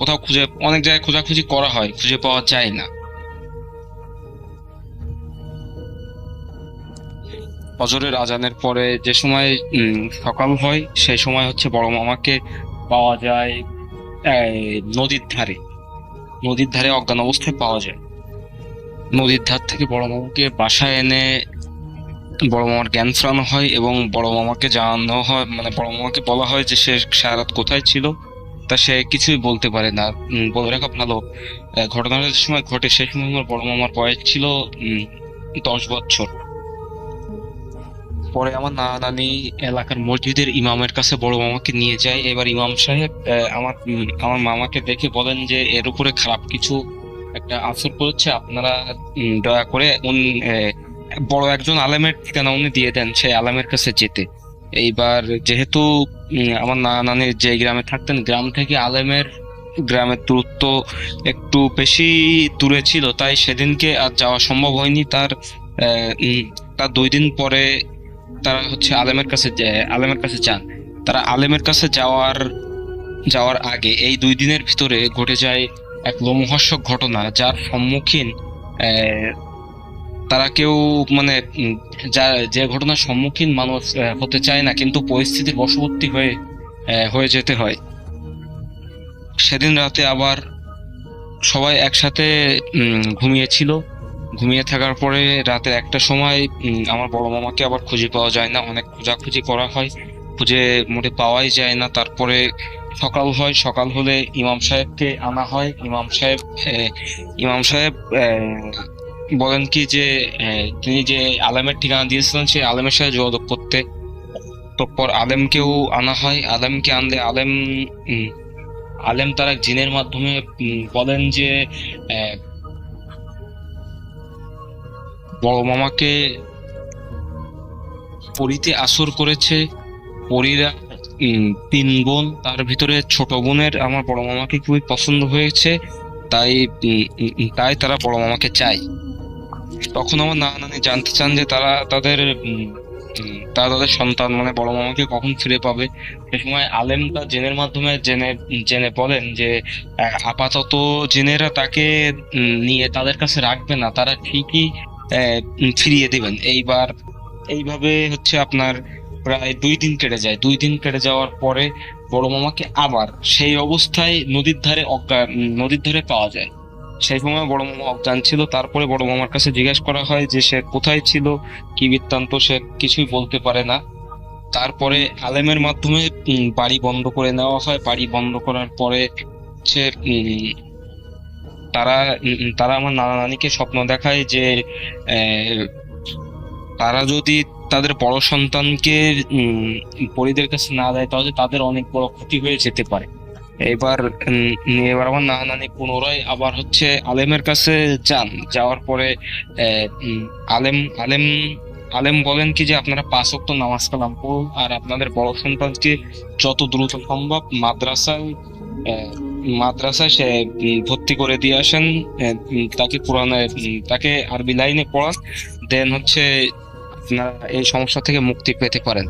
কোথাও খুঁজে, অনেক জায়গায় খোঁজাখুঁজি করা হয়, খুঁজে পাওয়া যায় না। ফজরের আজানের পরে যে সময় সকাল হয়, সেই সময় হচ্ছে বড় মামাকে পাওয়া যায় নদীর ধারে। নদীর ধারে অজ্ঞান অবস্থায় পাওয়া যায়। নদীর ধার থেকে বড় মামাকে বাসায় এনে বড় মামার জ্ঞান ফেরানো হয় এবং বড় মামাকে জানানো হয়, মানে বড় মামাকে বলা হয় যে সে সারা রাত কোথায় ছিল, তা সে কিছুই বলতে পারে না। বলে রাখা ভালো, ঘটনাটা যে সময় ঘটে সেই সময় আমার বড় মামার বয়স ছিল 10 বছর। পরে আমার নানা নানি এলাকার মসজিদের ইমামের কাছে বড় মামাকে নিয়ে যায়। এবার ইমাম সাহেব আমার মামাকে দেখে বলেন যে এর উপরে খারাপ কিছু একটা আসর করেছে, আপনারা দয়া করে বড় একজন আলেমের ঠিকানা উনি দিয়ে দেন, সেই আলেমের কাছে যেতে। এইবার যেহেতু আমার নানা নানি যে গ্রামে থাকতেন, গ্রাম থেকে গ্রামের দূরত্ব একটু বেশি দূরে ছিল, তাই সেদিনকে আর যাওয়া সম্ভব হয়নি। তার 2 দিন পরে তারা হচ্ছে আলেমের কাছে যান। তারা আলেমের কাছে যাওয়ার আগে এই 2 দিনের ভিতরে ঘটে যায় এক লোমহর্ষক ঘটনা, যার সম্মুখীন তারা কেউ, মানে যে ঘটনার সম্মুখীন মানুষ হতে চায় না, কিন্তু পরিস্থিতির বশবর্তী হয়ে যেতে হয়। সেদিন রাতে আবার সবাই একসাথে ঘুমিয়েছিল। ঘুমিয়ে থাকার পরে রাতে 1টার সময় আমার বড় মামাকে আবার খুঁজে পাওয়া যায় না। অনেক খোঁজাখুঁজি করা হয়, খুঁজে মোটে পাওয়াই যায় না। তারপরে সকাল হয়। সকাল হলে ইমাম সাহেবকে আনা হয়। ইমাম সাহেব বলেন কি যে তিনি যে আলেমের ঠিকানা দিয়েছিলেন সেই আলেমের সাথে যোগাযোগ করতে। তারপর আলেমকেও আনা হয়। আলেমকে আনলে আলেম আলেম তারা জিনের মাধ্যমে বলেন যে বড় মামাকে পরীতে আসর করেছে। পরীরা 3 বোন, তার ভিতরে ছোট বোনের আমার বড় মামাকে খুবই পছন্দ হয়েছে, তাই তাই তারা বড় মামাকে চায়। তখন আমার নানা নানি জানতে চান যে তারা তাদের সন্তান মানে বড় মামাকে কখন ফিরে পাবে। সে সময় আলেমরা জিনের মাধ্যমে জেনে জেনে বলেন যে আপাতত জিনেরা তাকে নিয়ে তাদের কাছে রাখবে না, তারা ঠিকই ফিরিয়ে দিবেন। এইভাবে হচ্ছে আপনার প্রায় 2 দিন কেটে যায়। 2 দিন কেটে যাওয়ার পরে বড় মামাকে আবার সেই অবস্থায় নদীর ধারে পাওয়া যায়। সেই সময় বড় মামা অজ্ঞান ছিল। তারপরে বড় মামার কাছে জিজ্ঞেস করা হয় যে সে কোথায় ছিল, কি বৃত্তান্ত, সে কিছুই বলতে পারে না। তারপরে আলেমের মাধ্যমে বাড়ি বন্ধ করে নেওয়া হয়। বাড়ি বন্ধ করার পরে হচ্ছে তারা আমার নানা নানিকে স্বপ্ন দেখায় যে আহ, তারা যদি তাদের বড় সন্তানকে পরিদের কাছে না দেয় তাহলে তাদের অনেক বড় ক্ষতি হয়ে যেতে পারে। এবার আমার নানা নানি পুনরায় আবার হচ্ছে আলেমের কাছে যান। যাওয়ার পরে আহ, উম, আলেম আলেম আলেম বলেন কি যে আপনারা 5 ওয়াক্ত নামাজ কালাম পড়ুন আর আপনাদের বড় সন্তানকে যত দ্রুত সম্ভব মাদ্রাসায় সে ভর্তি করে দিয়ে আসেন। তাকে তাকে আরবি লাইনে পড়ান, দেন হচ্ছে আপনারা এই সমস্যা থেকে মুক্তি পেতে পারেন।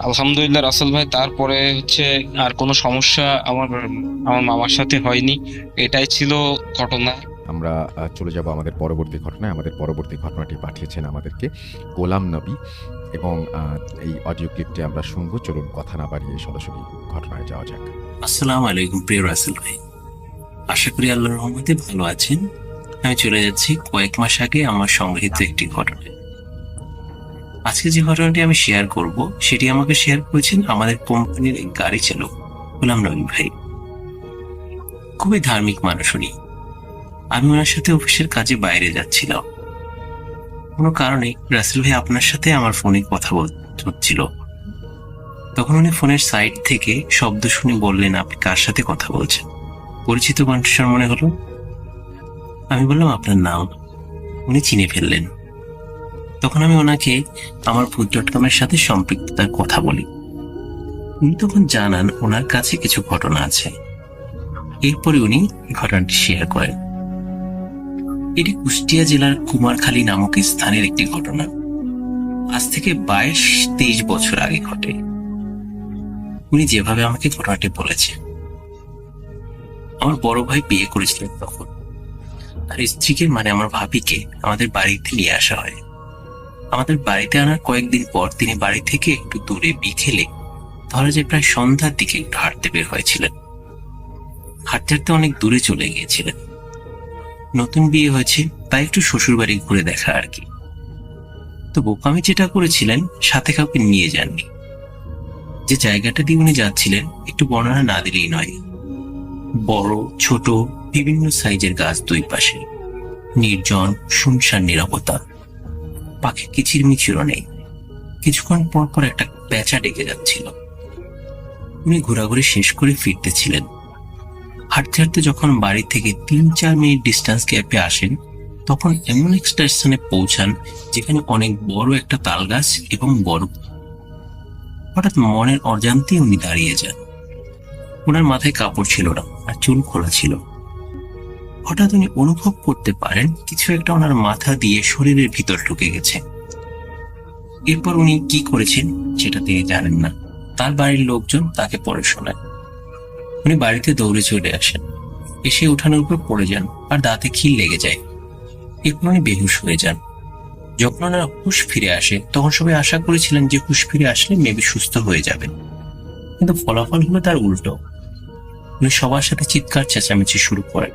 আলহামদুলিল্লাহ রাসেল ভাই, তারপরে হচ্ছে আর কোনো সমস্যা আমার আমার মামার সাথে হয়নি। এটাই ছিল ঘটনা। আমরা চলে যাব আমাদের পরবর্তী ঘটনায়। আমাদের পরবর্তী ঘটনাটি পাঠিয়েছেন আমাদেরকে গোলাম নবী, এবং এই অডিও ক্লিপটি আমরা শুনবো। চলুন কথা না বাড়িয়ে সরাসরি ঘটনায় যাওয়া যাক। আসসালামু আলাইকুম প্রিয় রাসেল ভাই, আশা করি আল্লাহর রহমতে ভালো আছেন। আমি চলে যাচ্ছি কয়েক মাস আগে আমার সংগৃহীত একটি ঘটনা। আজকে যে ঘটনাটি আমি শেয়ার করব সেটি আমাকে শেয়ার করেছেন আমাদের কোম্পানির এক গাড়ি চালক গোলাম নবী ভাই। খুবই ধার্মিক মানুষ উনি। আমি ওনার সাথে অফিসের কাজে বাইরে যাচ্ছিলাম। কোনো কারণে রাসেল ভাই আপনার সাথে আমার ফোনে কথা বলতে হচ্ছিল। তখন উনি ফোনের সাইড থেকে শব্দ শুনে বললেন, আপনি কার সাথে কথা বলছেন? পরিচিত কণ্ঠস্বর মনে হলো। আমি বললাম, আপনার নাম? উনি চিনে ফেললেন। তখন আমি ওনাকে আমার ভূত.com এর সাথে সম্পৃক্ততার কথা বলি। উনি তখন জানান ওনার কাছে কিছু ঘটনা আছে। এরপরে উনি ঘটনাটি শেয়ার করেন। এটি কুষ্টিয়া জেলার কুমারখালী নামক স্থানের একটি ঘটনা। আজ থেকে 22-23 বছর আগে ঘটে। উনি যেভাবে আমাকে ঘটনাটি বলেছেন, আমার বড় ভাই বিয়ে করেছিলেন তখন। তার স্ত্রীকে মানে আমার ভাবিকে আমাদের বাড়িতে নিয়ে আসা হয়। আমাদের বাড়িতে আনার কয়েকদিন পর তিনি বাড়ি থেকে একটু দূরে বিকেলে, ধরা যায় প্রায় সন্ধ্যার দিকে, একটু হাঁটতে বের হয়েছিলেন। হাঁটতে হাঁটতে অনেক দূরে চলে গিয়েছিলেন। নতুন বিয়ে হয়েছে, তাই একটু শ্বশুর বাড়ি ঘুরে দেখা আর কি। তো বোকামি যেটা করেছিলেন, সাথে কাউকে নিয়ে যাননি। যে জায়গাটা দিয়ে উনি যাচ্ছিলেন একটু বর্ণনা না দিলেই নয়। বড় ছোট বিভিন্ন সাইজের গাছ দুই পাশে, নির্জন শুনশান নীরবতা, পাখি কিচিরমিচিরও নেই। কিছুক্ষণ পর পর একটা পেঁচা ডেকে যাচ্ছিল। উনি ঘোরাঘুরি শেষ করে ফিরতেছিলেন। হাঁটতে হাঁটতে যখন বাড়ি থেকে 3-4 মিনিট ডিস্টেন্স গ্যাপে আসেন, তখন এমন একটা স্থানে পৌঁছান যেখানে অনেক বড় একটা তাল গাছ এবং বড়। হঠাৎ মনের অজান্তেই উনি দাঁড়িয়ে যান। ওনার মাথায় কাপড় ছিল না আর চুল খোলা ছিল। হঠাৎ উনি অনুভব করতে পারেন কিছু একটা ওনার মাথা দিয়ে শরীরের ভিতর ঢুকে গেছে। এরপর উনি কি করেছেন সেটা তিনি জানেন না। তার বাড়ির লোকজন তাকে পরে শোনায়। উনি বাড়িতে দৌড়ে চলে আসেন, এসে উঠানোর উপর পড়ে যান আর দাঁতে খিল লেগে যায়। এরপর উনি বেহুশ হয়ে যান। যখন ওনার হুঁশ ফিরে আসে তখন সবাই আশা করেছিলেন যে হুঁশ ফিরে আসলে মেবি সুস্থ হয়ে যাবেন, কিন্তু ফলাফল হলো তার উল্টো। উনি সবার সাথে চিৎকার চেঁচামেচি শুরু করেন,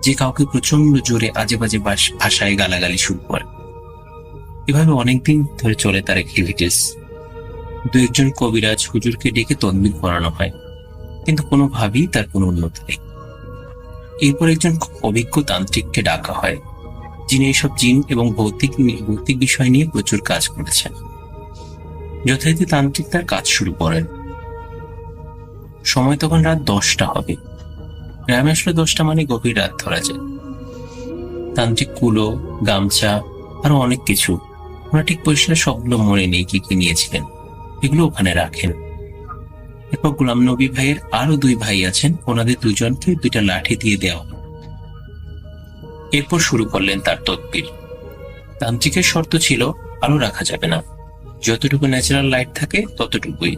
যে কাউকে প্রচন্ড জোরে আজে বাজে ভাষায় গালাগালি শুরু করেন। এভাবে অনেকদিন ধরে চলে তার অ্যাক্টিভিটিস। 2-1 কবিরাজ হুজুরকে ডেকে তদবির করানো হয়, কিন্তু কোনোভাবেই তার কোনো উন্নতি নেই। এরপর একজন অভিজ্ঞ তান্ত্রিককে ডাকা হয়, যিনি এইসব জিন এবং ভৌতিক বিষয় নিয়ে প্রচুর কাজ করেছেন। যথারীতি তান্ত্রিক তার কাজ শুরু করেন। সময় তখন রাত 10টা হবে। গ্রামে আসলে 10টা মানে গভীর রাত ধরা যায়। তান্ত্রিক কুলো, গামছা, আরো অনেক কিছু, ওরা ঠিক পরিষ্কার সবগুলো মনে নেই কি কি নিয়েছিলেন, এগুলো ওখানে রাখেন। এরপর গোলাম নবী ভাইয়ের আরো 2 ভাই আছেন, ওনাদের 2জনকে 2টা লাঠি দিয়ে দেওয়া হয়। এরপর শুরু করলেন তার তদবির। তান্ত্রিকের শর্ত ছিল আলো রাখা যাবে না, যতটুকু ন্যাচারাল লাইট থাকে ততটুকুই।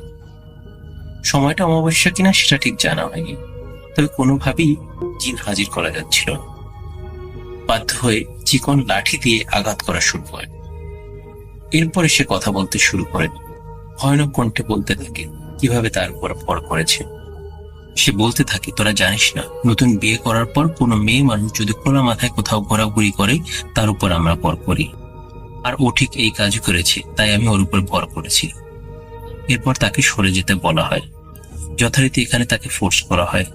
সময়টা অমাবস্যা কিনা সেটা ঠিক জানা হয়নি, তবে কোনোভাবেই জিন হাজির করা যাচ্ছিল না। বাধ্য হয়ে চিকন লাঠি দিয়ে আঘাত করা শুরু করেন। এরপরে সে কথা বলতে শুরু করেন, ভয়ানক কণ্ঠে বলতে থাকে কিভাবে তার উপর পর করেছে। সে বলতে থাকে, তোরা জানিস না, নতুন বিয়ে করার পর কোনো মেয়ে মানুষ যদি খোলা মাথায় কোথাও ঘোরাঘুরি করে তার উপর আমরা পর করি, আর ও ঠিক এই কাজ করেছে, তাই আমি ওর উপর ভর করেছি। এরপর তাকে সরে যেতে বলা হয়। যথারীতি এখানে তাকে ফোর্স করা হয়,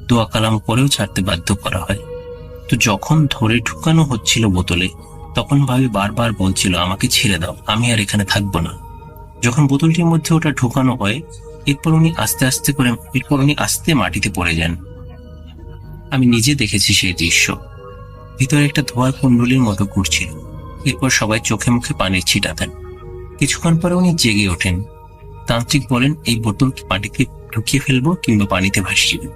দোয়া কালাম করেও ছাড়তে বাধ্য করা হয়। তো যখন ধরে ঢুকানো হচ্ছিল বোতলে, তখন ভাবি বারবার বলছিল, আমাকে ছেড়ে দাও, আমি আর এখানে থাকবো না। যখন বোতলটির মধ্যে ওটা ঢুকানো হয়, এরপর উনি আস্তে মাটিতে পড়ে যান। আমি নিজে দেখেছি সেই দৃশ্য। ভিতরে একটা ধোয়ার কুণ্ডলীর মতো ঘুরছিল। এরপর সবাই চোখে মুখে পানির ছিটা দেন। কিছুক্ষণ পরে উনি জেগে ওঠেন। তান্ত্রিক বলেন, এই বোতল মাটিতে ঢুকিয়ে ফেলবো কিংবা পানিতে ভাসিয়ে দেব।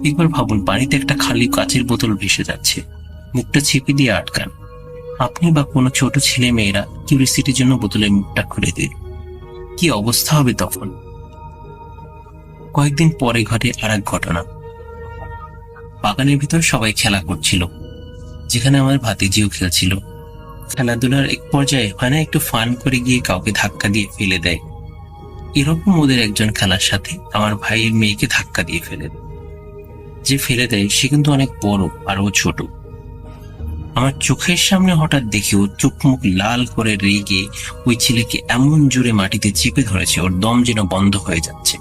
একবার ভাবুন, পানিতে একটা খালি কাচের বোতল ভেসে যাচ্ছে, মুখটা ছিপে দিয়ে আটকান। আপনি বা কোনো ছোট ছেলে মেয়েরা কিউরিসিটির জন্য বোতলের মুখটা খুলে দিন, কি অবস্থা হবে তখন? কয়েকদিন পরে ঘটে আর এক ঘটনা। বাগানের ভিতর সবাই খেলা করছিল, যেখানে আমার ভাতিজিও খেলছিল। খেলাধুলার এক পর্যায়ে হয় না একটু ফান করে গিয়ে কাউকে ধাক্কা দিয়ে ফেলে দেয়, এরকম ওদের একজন খেলার সাথে আমার ভাইয়ের মেয়েকে ধাক্কা দিয়ে ফেলে দেয়। যে ফেলে দেয় সে কিন্তু অনেক বড় আর ও ছোট। আমার চোখের সামনে হঠাৎ দেখি ও চোখ মুখ লাল করে রেগে ওই ছেলেকে এমন জোরে মাটিতে চেপে ধরেছে, ওর দম যেন বন্ধ হয়ে যাচ্ছে।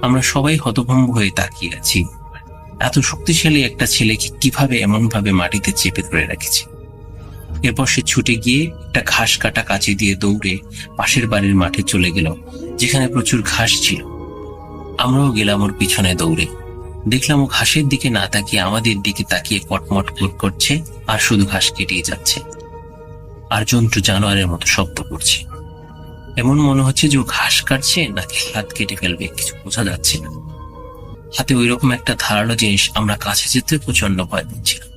আমরা সবাই হতভম্ব হয়ে তাকিয়ে আছি, এত শক্তিশালী একটা ছেলেকে কিভাবে এমন ভাবে মাটিতে চেপে ধরে রেখেছে। এরপর সে ছুটে গিয়ে একটা ঘাস কাটা কাঁচি দিয়ে দৌড়ে পাশের বাড়ির মাঠে চলে গেল, যেখানে প্রচুর ঘাস ছিল। আমরাও গেলাম ওর পিছনে দৌড়ে। দেখলাম ও ঘাসের দিকে না তাকিয়ে আমাদের দিকে তাকিয়ে কটমট করছে, আর শুধু ঘাস কেটেই যাচ্ছে, আর জন্তু জানোয়ারের মতো শব্দ করছে। এমন মনে হচ্ছে যে ও ঘাস কাটছে নাকি হাত কেটে ফেলবে, কিছু বোঝা যাচ্ছে না। হাতে ওইরকম একটা ধারালো জিনিস, আমরা কাছে যেতে প্রচন্ড ভয় পাচ্ছিলাম।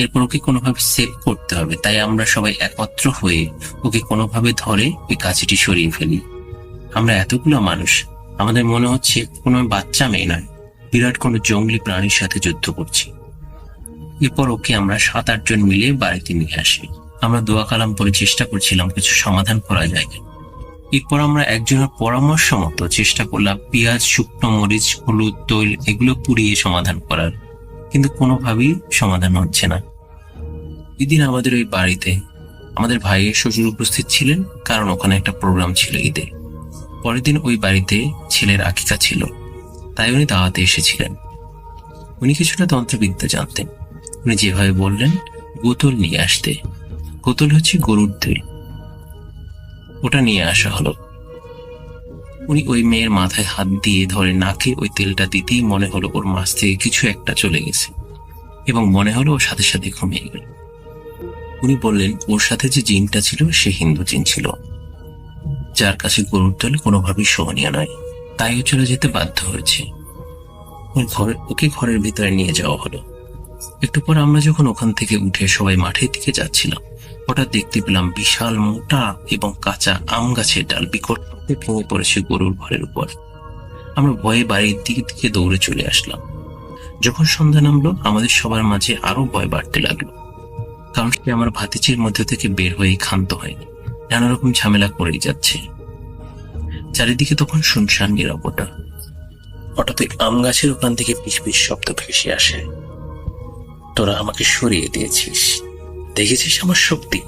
এরপর ওকে কোনোভাবে সেভ করতে হবে, তাই আমরা সবাই একত্র হয়ে ওকে কোনোভাবে ধরে ওই কাঁচিটি সরিয়ে ফেলি। আমরা এতগুলো মানুষ, আমাদের মনে হচ্ছে কোনো বাচ্চা মেয়ে নয়, বিরাট কোনো জঙ্গলি প্রাণীর সাথে যুদ্ধ করছি। এরপর ওকে আমরা 7-8 জন মিলে বাড়িতে নিয়ে আসি। আমরা দোয়া কালাম করে চেষ্টা করছিলাম কিছু সমাধান করা যায়। এরপর আমরা একজনের পরামর্শ মতো চেষ্টা করলাম পেঁয়াজ, শুকনো মরিচ, হলুদ, তৈল এগুলো পুড়িয়ে সমাধান করার, কিন্তু কোনোভাবেই সমাধান হচ্ছে না। এদিন আমাদের ওই বাড়িতে আমাদের ভাইয়ের শ্বশুর উপস্থিত ছিলেন, কারণ ওখানে একটা প্রোগ্রাম ছিল ঈদে। পরের দিন ওই বাড়িতে ছেলের আকিকা ছিল, তাই উনি দাওয়াতে এসেছিলেন। উনি কিছুটা তন্ত্রবিদ্যা জানতেন। উনি যেভাবে বললেন বোতল নিয়ে আসতে, বোতল হচ্ছে গরুর তেল, ওটা নিয়ে আসা হলো। উনি ওই মেয়ের মাথায় হাত দিয়ে ধরে নাকে ওই তেলটা দিতেই মনে হলো ওর মাছ থেকে কিছু একটা চলে গেছে, এবং মনে হলো ওর সাথে সাথে ঘুমিয়ে গেল। উনি বললেন ওর সাথে যে জিনটা ছিল সে হিন্দু জিন ছিল, যার কাছে গরুর তেল কোনোভাবেই সহনীয় নয়, তাই ও চলে যেতে বাধ্য হয়েছে। ওকে ঘরের ভিতরে নিয়ে যাওয়া হলো। একটু পর আমরা যখন ওখান থেকে উঠে সবাই মাঠের দিকে যাচ্ছিলাম, হঠাৎ দেখতে পেলাম বিশাল মোটা এবং কাঁচা আম গাছের ডাল বিকট ভেঙে পড়েছে গরুর ঘরের উপর। আমরা ভয়ে বাড়ির দিকে দৌড়ে চলে আসলাম। যখন সন্ধ্যা নামলো, আমাদের সবার মাঝে আরো ভয় বাড়তে লাগলো, কারণ সে আমার ভাতিজির মধ্যে থেকে বের হয়ে ক্ষান্ত হয়নি, নানা রকম ঝামেলা করেই যাচ্ছে। চারিদিকে তখন শুনশান নীরবতা। হঠাৎ আম গাছের ওখান থেকে পিস পিস শব্দ ভেসে আসে। তোরা আমাকে সরিয়ে দিয়েছিস, দেখেছিস আমার শক্তি,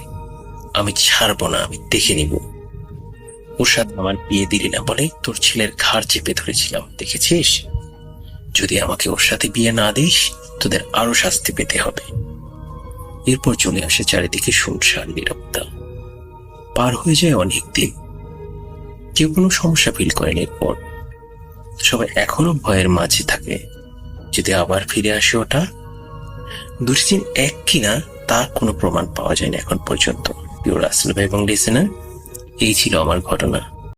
আমি ছাড়বো না, আমি দেখে নিব। ওর সাথে আমার বিয়ে দিলি না বলে তোর ছেলের ঘাড় চেপে ধরেছিলাম, দেখেছিস? যদি আমাকে ওর সাথে বিয়ে না দিস তোদের আরো শাস্তি পেতে হবে। এরপর চলে আসে চারিদিকে শুনশান নীরবতা। পার হয়ে যায় অনেক দিন, কেউ কোনো সমস্যা ফিল করেন। এরপর সবাই এখনো ভয়ের মাঝে থাকে। যদি আবার ফিরে আসে ওটা, দুটি দিন এক কিনা তার কোনো প্রমাণ পাওয়া যায়নি এখন পর্যন্ত। প্রিয় রাসেল ভাই এবং লিসেনার, এই ছিল আমার ঘটনা।